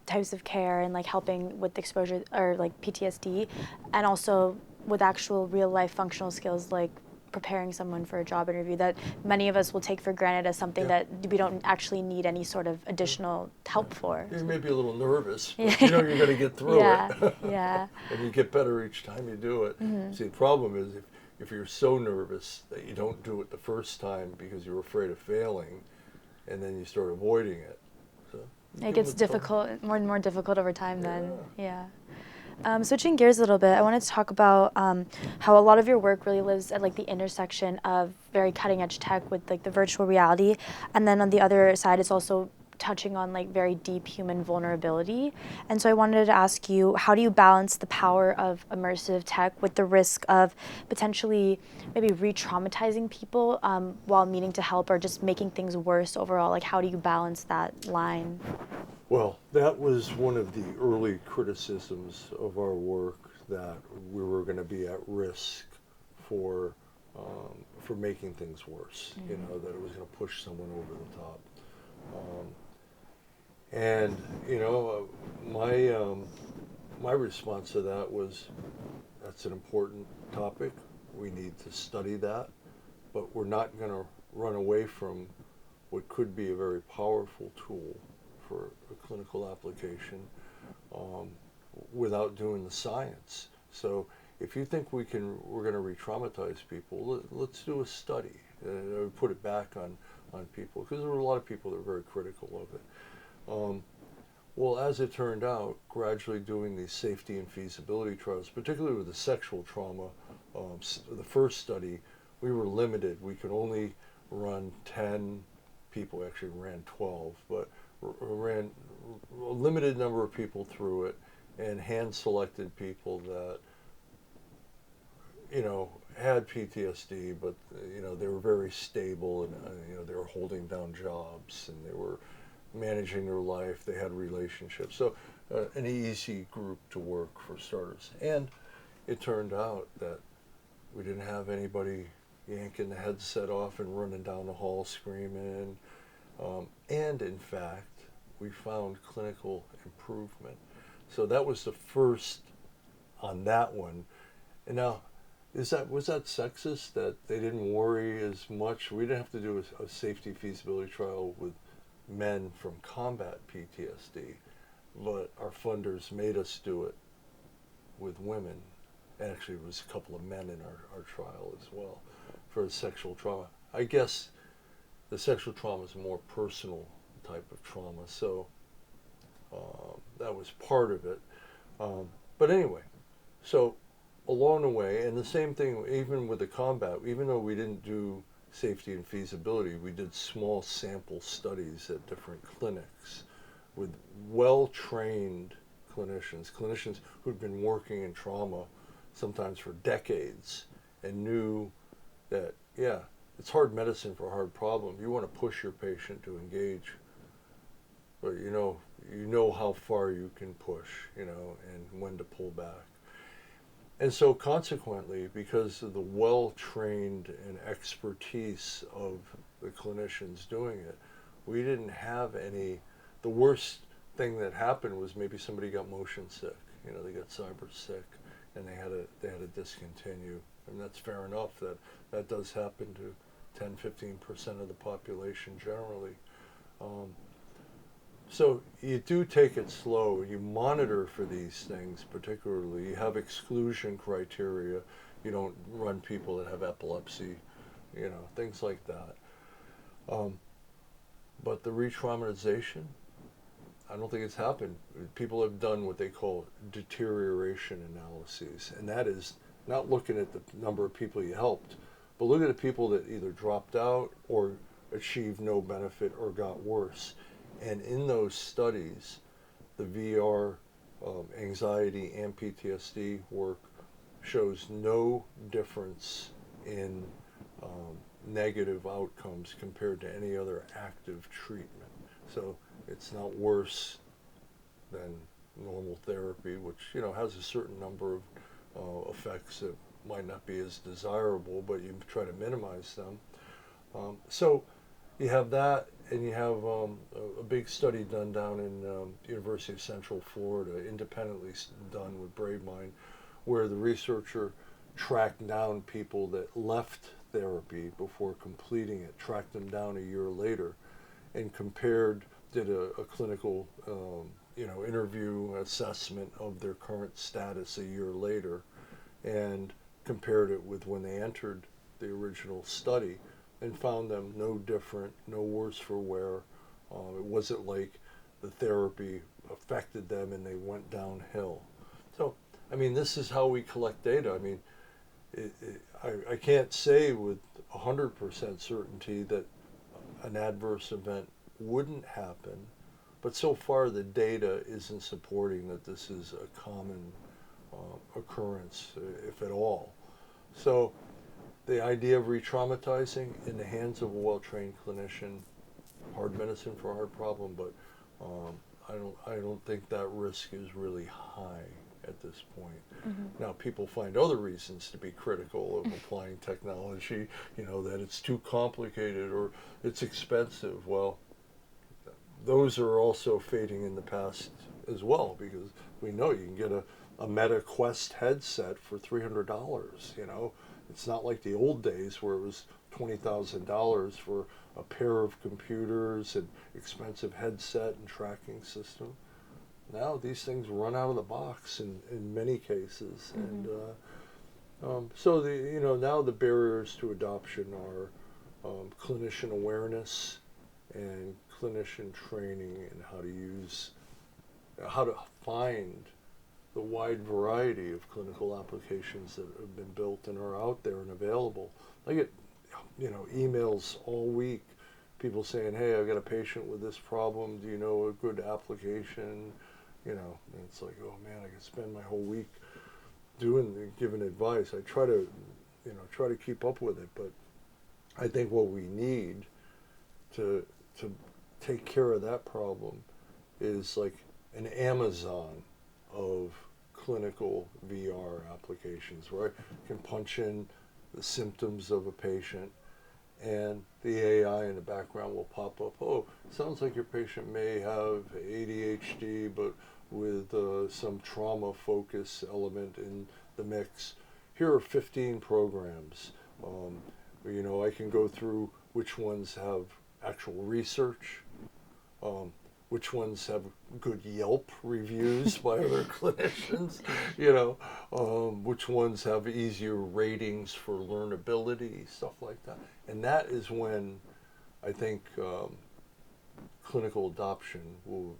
types of care and helping with exposure or PTSD, and also with actual real life functional skills like preparing someone for a job interview that many of us will take for granted as something that we don't actually need any sort of additional help for. You may be a little nervous, but you know you're going to get through it. Yeah. And you get better each time you do it. See, the problem is if you're so nervous that you don't do it the first time because you're afraid of failing, and then you start avoiding it. So it gets difficult, more and more difficult over time then. Yeah. Switching gears a little bit, I wanted to talk about how a lot of your work really lives at like the intersection of very cutting edge tech with like the virtual reality, and then on the other side, it's also touching on like very deep human vulnerability. And so I wanted to ask you, how do you balance the power of immersive tech with the risk of potentially maybe re-traumatizing people while meaning to help, or just making things worse overall? Like, how do you balance that line? Well, that was one of the early criticisms of our work, that we were going to be at risk for making things worse. You know, that it was going to push someone over the top. And you know, my response to that was, that's an important topic. We need to study that, but we're not going to run away from what could be a very powerful tool for a clinical application without doing the science. So if you think we're going to re-traumatize people, let's do a study. Put it back on people, because there were a lot of people that were very critical of it. Well, as it turned out, gradually doing these safety and feasibility trials, particularly with the sexual trauma, the first study, we were limited. We could only run 10 people, actually ran 12, but ran a limited number of people through it, and hand-selected people that, you know, had PTSD, but, you know, they were very stable, and, you know, they were holding down jobs, and they were managing their life, they had relationships. So an easy group to work, for starters. And it turned out that we didn't have anybody yanking the headset off and running down the hall screaming. And in fact, we found clinical improvement. So that was the first on that one. And now, was that sexist that they didn't worry as much? We didn't have to do a safety feasibility trial with men from combat PTSD, but our funders made us do it with women. Actually, it was a couple of men in our trial as well for the sexual trauma. I guess the sexual trauma is a more personal type of trauma, so that was part of it. But anyway, so along the way, and the same thing even with the combat, even though we didn't do safety and feasibility, we did small sample studies at different clinics with well-trained clinicians who'd been working in trauma sometimes for decades, and knew that, yeah, it's hard medicine for a hard problem. You want to push your patient to engage, but you know how far you can push, you know, and when to pull back. And so consequently, because of the well-trained and expertise of the clinicians doing it, we didn't have any. The worst thing that happened was maybe somebody got motion sick. You know, they got cyber sick, and they had to discontinue. And that's fair enough. That does happen to 10-15% of the population generally. So you do take it slow. You monitor for these things particularly. You have exclusion criteria. You don't run people that have epilepsy, you know, things like that. But the re-traumatization, I don't think it's happened. People have done what they call deterioration analyses, and that is not looking at the number of people you helped, but look at the people that either dropped out or achieved no benefit or got worse. And in those studies, the VR, anxiety, and PTSD work shows no difference in negative outcomes compared to any other active treatment. So it's not worse than normal therapy, which, you know, has a certain number of effects that might not be as desirable, but you try to minimize them. So you have that, and you have a big study done down in University of Central Florida, independently done with BraveMind, where the researcher tracked down people that left therapy before completing it, tracked them down a year later, and did a clinical interview assessment of their current status a year later, and compared it with when they entered the original study, and found them no different, no worse for wear. It wasn't like the therapy affected them and they went downhill. So, I mean, this is how we collect data. I mean, I can't say with 100% certainty that an adverse event wouldn't happen, but so far the data isn't supporting that this is a common occurrence, if at all. So the idea of re-traumatizing in the hands of a well-trained clinician, hard medicine for a hard problem, but I don't think that risk is really high at this point. Mm-hmm. Now, people find other reasons to be critical of applying technology, that it's too complicated or it's expensive. Well, those are also fading in the past as well, because we know you can get a Meta Quest headset for $300. It's not like the old days where it was $20,000 for a pair of computers and expensive headset and tracking system. Now these things run out of the box in many cases, Mm-hmm. and so now the barriers to adoption are clinician awareness and clinician training and how to find the wide variety of clinical applications that have been built and are out there and available. I get emails all week, people saying, "Hey, I've got a patient with this problem. Do you know a good application?" And it's like, oh man, I could spend my whole week giving advice. I try to keep up with it, but I think what we need to take care of that problem is like an Amazon of clinical VR applications where I can punch in the symptoms of a patient and the AI in the background will pop up. Oh, sounds like your patient may have ADHD, but with some trauma focus element in the mix. Here are 15 programs. I can go through which ones have actual research, which ones have good Yelp reviews by other clinicians, which ones have easier ratings for learnability, stuff like that. And that is when I think clinical adoption will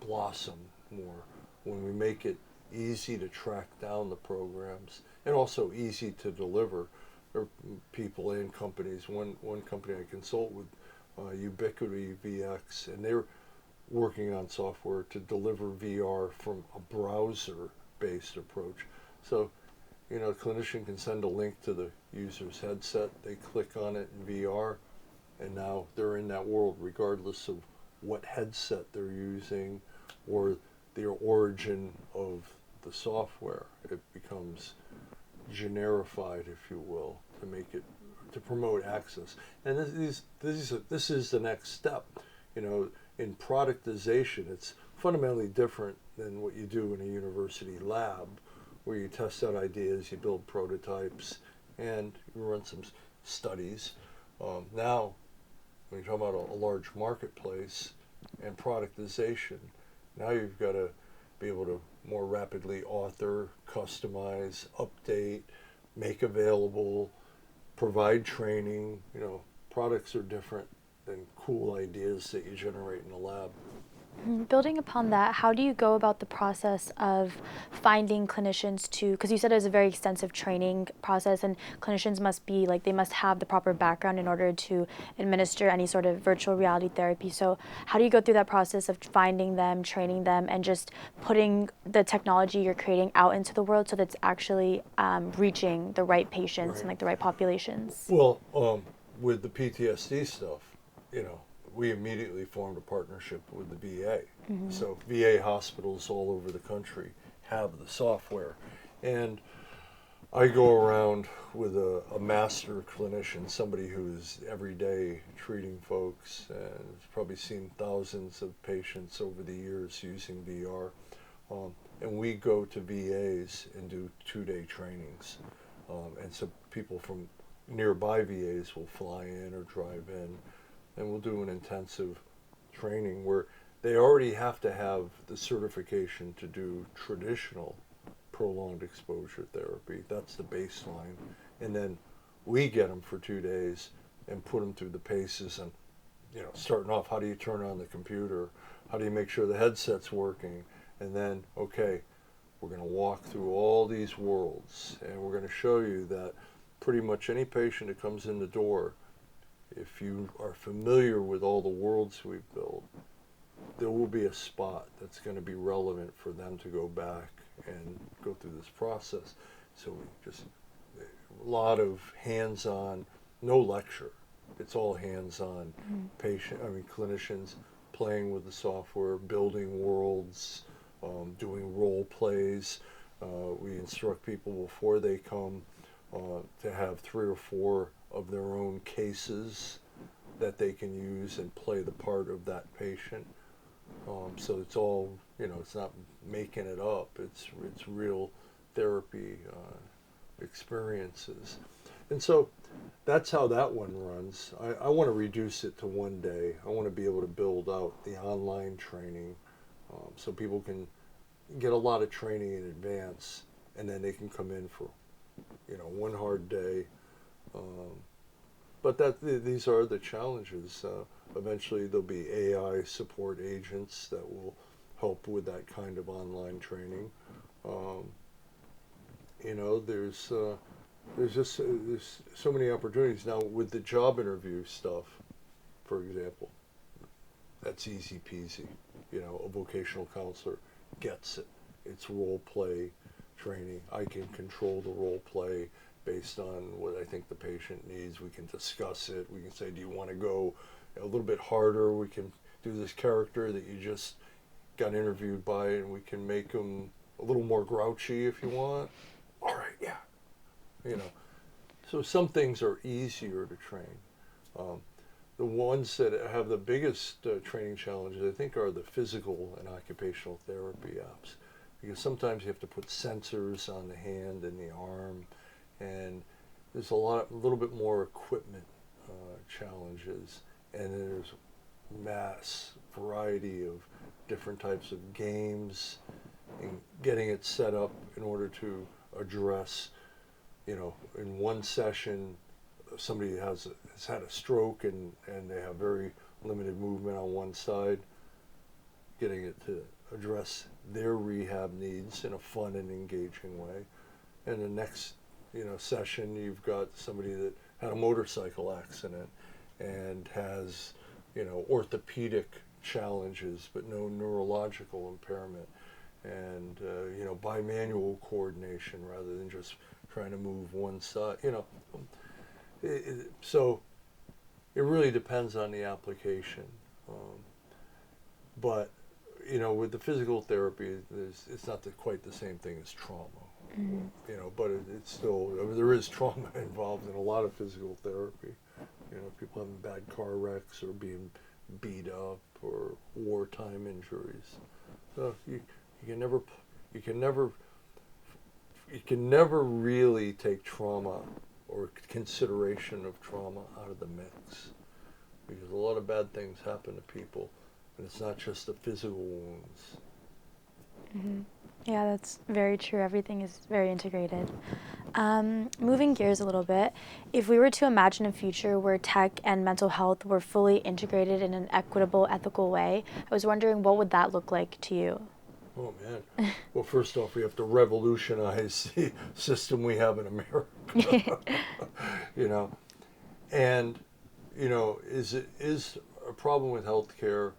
blossom more, when we make it easy to track down the programs and also easy to deliver. There are people and companies. One company I consult with, Ubiquity VX, and they're working on software to deliver VR from a browser-based approach. So, a clinician can send a link to the user's headset, they click on it in VR, and now they're in that world regardless of what headset they're using or the origin of the software. It becomes generified, if you will, to promote access. And this is the next step. In productization, it's fundamentally different than what you do in a university lab, where you test out ideas, you build prototypes, and you run some studies. Now, when you talk about a large marketplace and productization, now you've got to be able to more rapidly author, customize, update, make available, provide training. Products are different than cool ideas that you generate in a lab. Building upon that, how do you go about the process of finding clinicians because you said it was a very extensive training process and clinicians they must have the proper background in order to administer any sort of virtual reality therapy. So how do you go through that process of finding them, training them, and just putting the technology you're creating out into the world so that it's actually reaching the right patients and the right populations? Well, with the PTSD stuff, we immediately formed a partnership with the VA. Mm-hmm. So VA hospitals all over the country have the software. And I go around with a master clinician, somebody who's every day treating folks and has probably seen thousands of patients over the years using VR. And we go to VAs and do 2-day trainings. And so people from nearby VAs will fly in or drive in, and we'll do an intensive training where they already have to have the certification to do traditional prolonged exposure therapy. That's the baseline. And then we get them for 2 days and put them through the paces and, starting off, how do you turn on the computer? How do you make sure the headset's working? And then, okay, we're going to walk through all these worlds, and we're going to show you that pretty much any patient that comes in the door, if you are familiar with all the worlds we've built, there will be a spot that's going to be relevant for them to go back and go through this process. So we just, a lot of hands-on, no lecture. It's all hands-on clinicians playing with the software, building worlds, doing role plays. We instruct people before they come to have 3 or 4 of their own cases that they can use and play the part of that patient. So it's all, it's not making it up. It's real therapy experiences. And so that's how that one runs. I want to reduce it to 1 day. I want to be able to build out the online training so people can get a lot of training in advance, and then they can come in for, 1 hard day. But these are the challenges. Eventually there'll be AI support agents that will help with that kind of online training. There's so many opportunities now with the job interview stuff, for example. That's easy peasy. A vocational counselor gets it. It's role play training. I can control the role play based on what I think the patient needs. We can discuss it. We can say, do you want to go a little bit harder? We can do this character that you just got interviewed by, and we can make them a little more grouchy if you want. All right, yeah. So some things are easier to train. The ones that have the biggest training challenges, I think, are the physical and occupational therapy apps. Because sometimes you have to put sensors on the hand and the arm, and there's a little bit more equipment challenges, and there's mass variety of different types of games, and getting it set up in order to address, in one session, somebody has had a stroke and they have very limited movement on one side, getting it to address their rehab needs in a fun and engaging way. And the next session, you've got somebody that had a motorcycle accident and has orthopedic challenges but no neurological impairment, and bimanual coordination rather than just trying to move one side. So it really depends on the application, but with the physical therapy, it's not quite the same thing as trauma. But it's still, there is trauma involved in a lot of physical therapy. People having bad car wrecks or being beat up or wartime injuries. So you can never really take trauma or consideration of trauma out of the mix, because a lot of bad things happen to people, and it's not just the physical wounds. Mm-hmm. Yeah, that's very true. Everything is very integrated. Moving gears a little bit, if we were to imagine a future where tech and mental health were fully integrated in an equitable, ethical way, I was wondering, what would that look like to you? Oh, man. Well, first off, we have to revolutionize the system we have in America. And, is a problem with healthcare,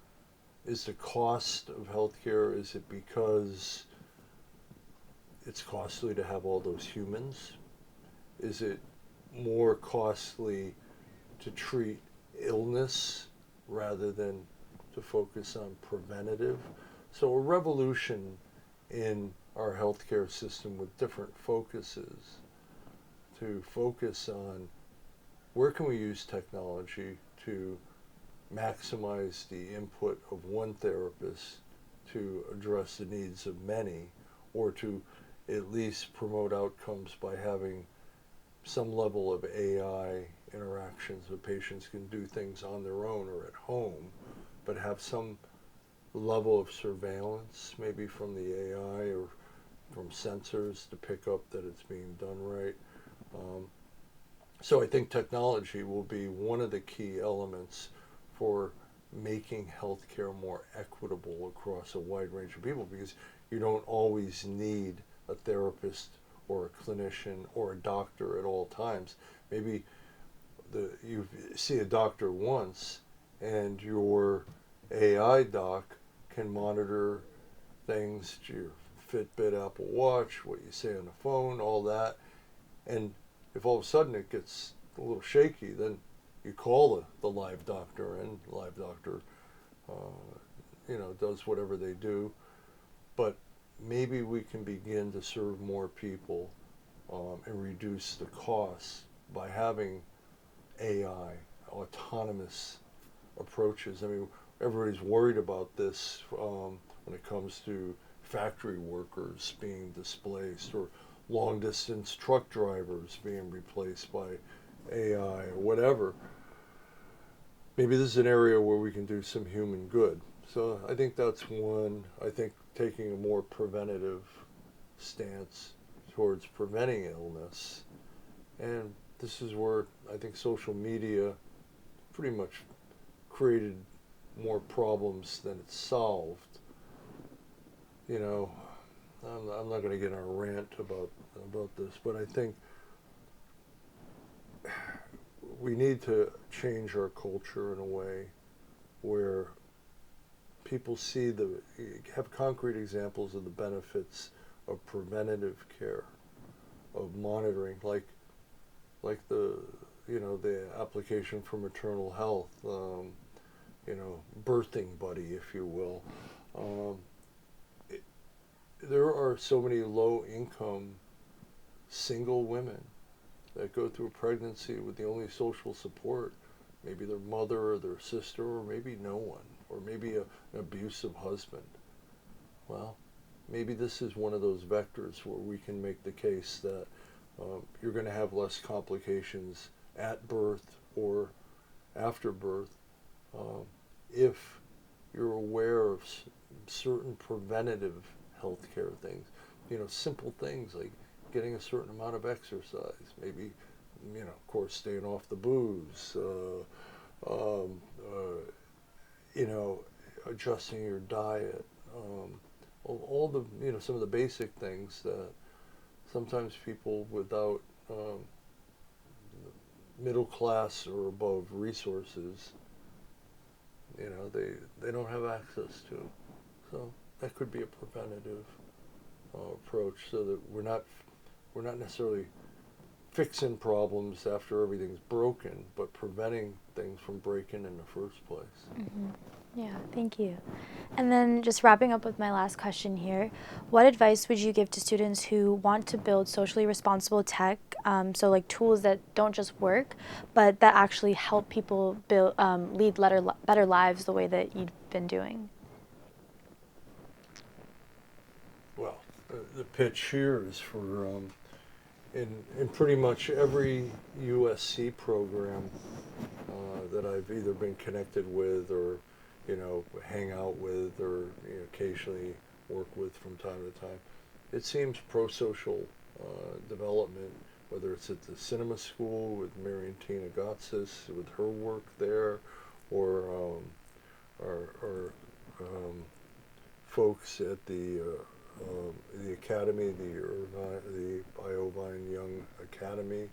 is the cost of healthcare, is it because it's costly to have all those humans? Is it more costly to treat illness rather than to focus on preventative? So a revolution in our healthcare system with different focuses, to focus on where can we use technology to maximize the input of one therapist to address the needs of many, or to at least promote outcomes by having some level of AI interactions where patients can do things on their own or at home, but have some level of surveillance, maybe from the AI or from sensors to pick up that it's being done right. Um, so I think technology will be one of the key elements for making healthcare more equitable across a wide range of people, because you don't always need a therapist or a clinician or a doctor at all times. Maybe you see a doctor once and your AI doc can monitor things, your Fitbit, Apple Watch, what you say on the phone, all that. And if all of a sudden it gets a little shaky, then you call the live doctor, and live doctor, does whatever they do. But maybe we can begin to serve more people and reduce the costs by having AI, autonomous approaches. I mean, everybody's worried about this when it comes to factory workers being displaced, or long distance truck drivers being replaced by AI or whatever. Maybe this is an area where we can do some human good. So I think that's one. I think taking a more preventative stance towards preventing illness. And this is where I think social media pretty much created more problems than it solved. You know, I'm not going to get on a rant about this, but I think we need to change our culture in a way where people have concrete examples of the benefits of preventative care, of monitoring, like the application for maternal health, birthing buddy, if you will. There are so many low-income single women that go through pregnancy with the only social support, maybe their mother or their sister, or maybe no one, or maybe an abusive husband. Well, maybe this is one of those vectors where we can make the case that you're going to have less complications at birth or after birth if you're aware of certain preventative healthcare things. Simple things like getting a certain amount of exercise, maybe, of course, staying off the booze, adjusting your diet, all the, some of the basic things that sometimes people without middle class or above resources, they don't have access to. So that could be a preventative approach, so that we're not necessarily fixing problems after everything's broken, but preventing things from breaking in the first place. Mm-hmm. Yeah, thank you. And then just wrapping up with my last question here, what advice would you give to students who want to build socially responsible tech, so like tools that don't just work, but that actually help people lead better lives the way that you've been doing? Well, the pitch here is for in pretty much every USC program that I've either been connected with or hang out with, or occasionally work with from time to time. It seems pro-social development, whether it's at the cinema school with Mary and Tina Gotsis with her work there, or folks at the academy, the Iovine Young Academy.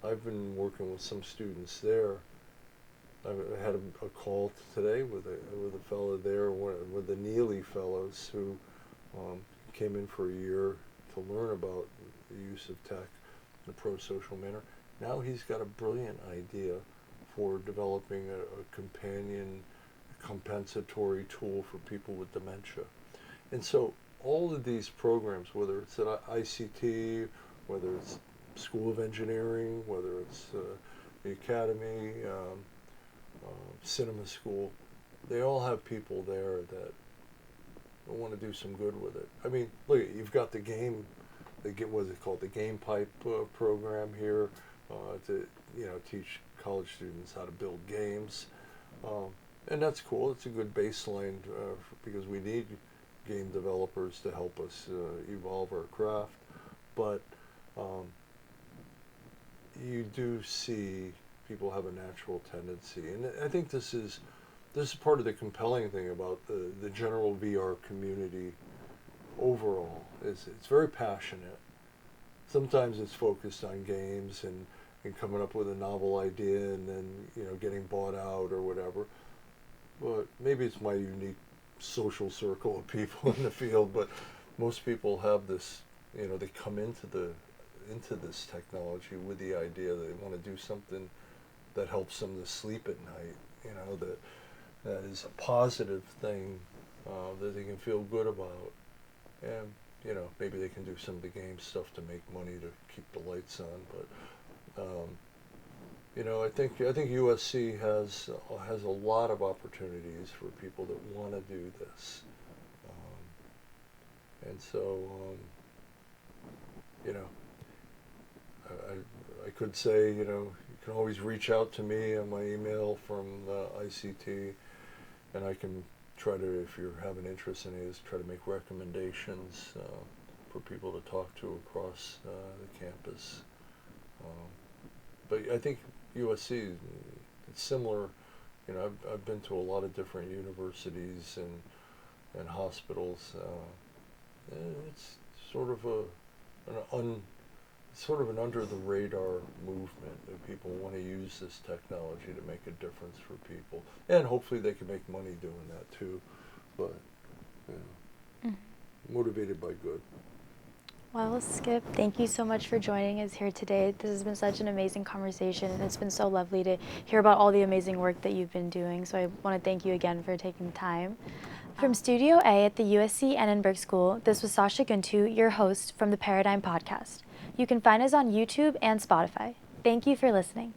I've been working with some students there. I had a call today with a fellow there, with the Neely Fellows, who came in for a year to learn about the use of tech in a pro-social manner. Now he's got a brilliant idea for developing a companion compensatory tool for people with dementia. And so all of these programs, whether it's at ICT, whether it's School of Engineering, whether it's the Academy, Cinema School, they all have people there that want to do some good with it. I mean, look, you've got what's it called, the Game Pipe program here, to teach college students how to build games, and that's cool. It's a good baseline because we need game developers to help us evolve our craft. But you do see people have a natural tendency, and I think this is part of the compelling thing about the general VR community overall. Is it's very passionate. Sometimes it's focused on games and coming up with a novel idea and then getting bought out or whatever. But maybe it's my unique social circle of people in the field. But most people have this. They come into this technology with the idea that they want to do something that helps them to sleep at night. That is a positive thing that they can feel good about, and maybe they can do some of the game stuff to make money to keep the lights on. But I think USC has a lot of opportunities for people that want to do this, and so I could say you can always reach out to me on my email from ICT, and I can try to, if you have an interest in it, try to make recommendations for people to talk to across the campus. But I think USC, it's similar. I've been to a lot of different universities and hospitals. It's sort of an under the radar movement that people want to use this technology to make a difference for people, and hopefully they can make money doing that too. But motivated by good. Well, Skip, thank you so much for joining us here today. This has been such an amazing conversation, and it's been so lovely to hear about all the amazing work that you've been doing. So I want to thank you again for taking the time. From Studio A at the USC Annenberg School, this was Sasha Guntu, your host from the Paradigm Podcast. You can find us on YouTube and Spotify. Thank you for listening.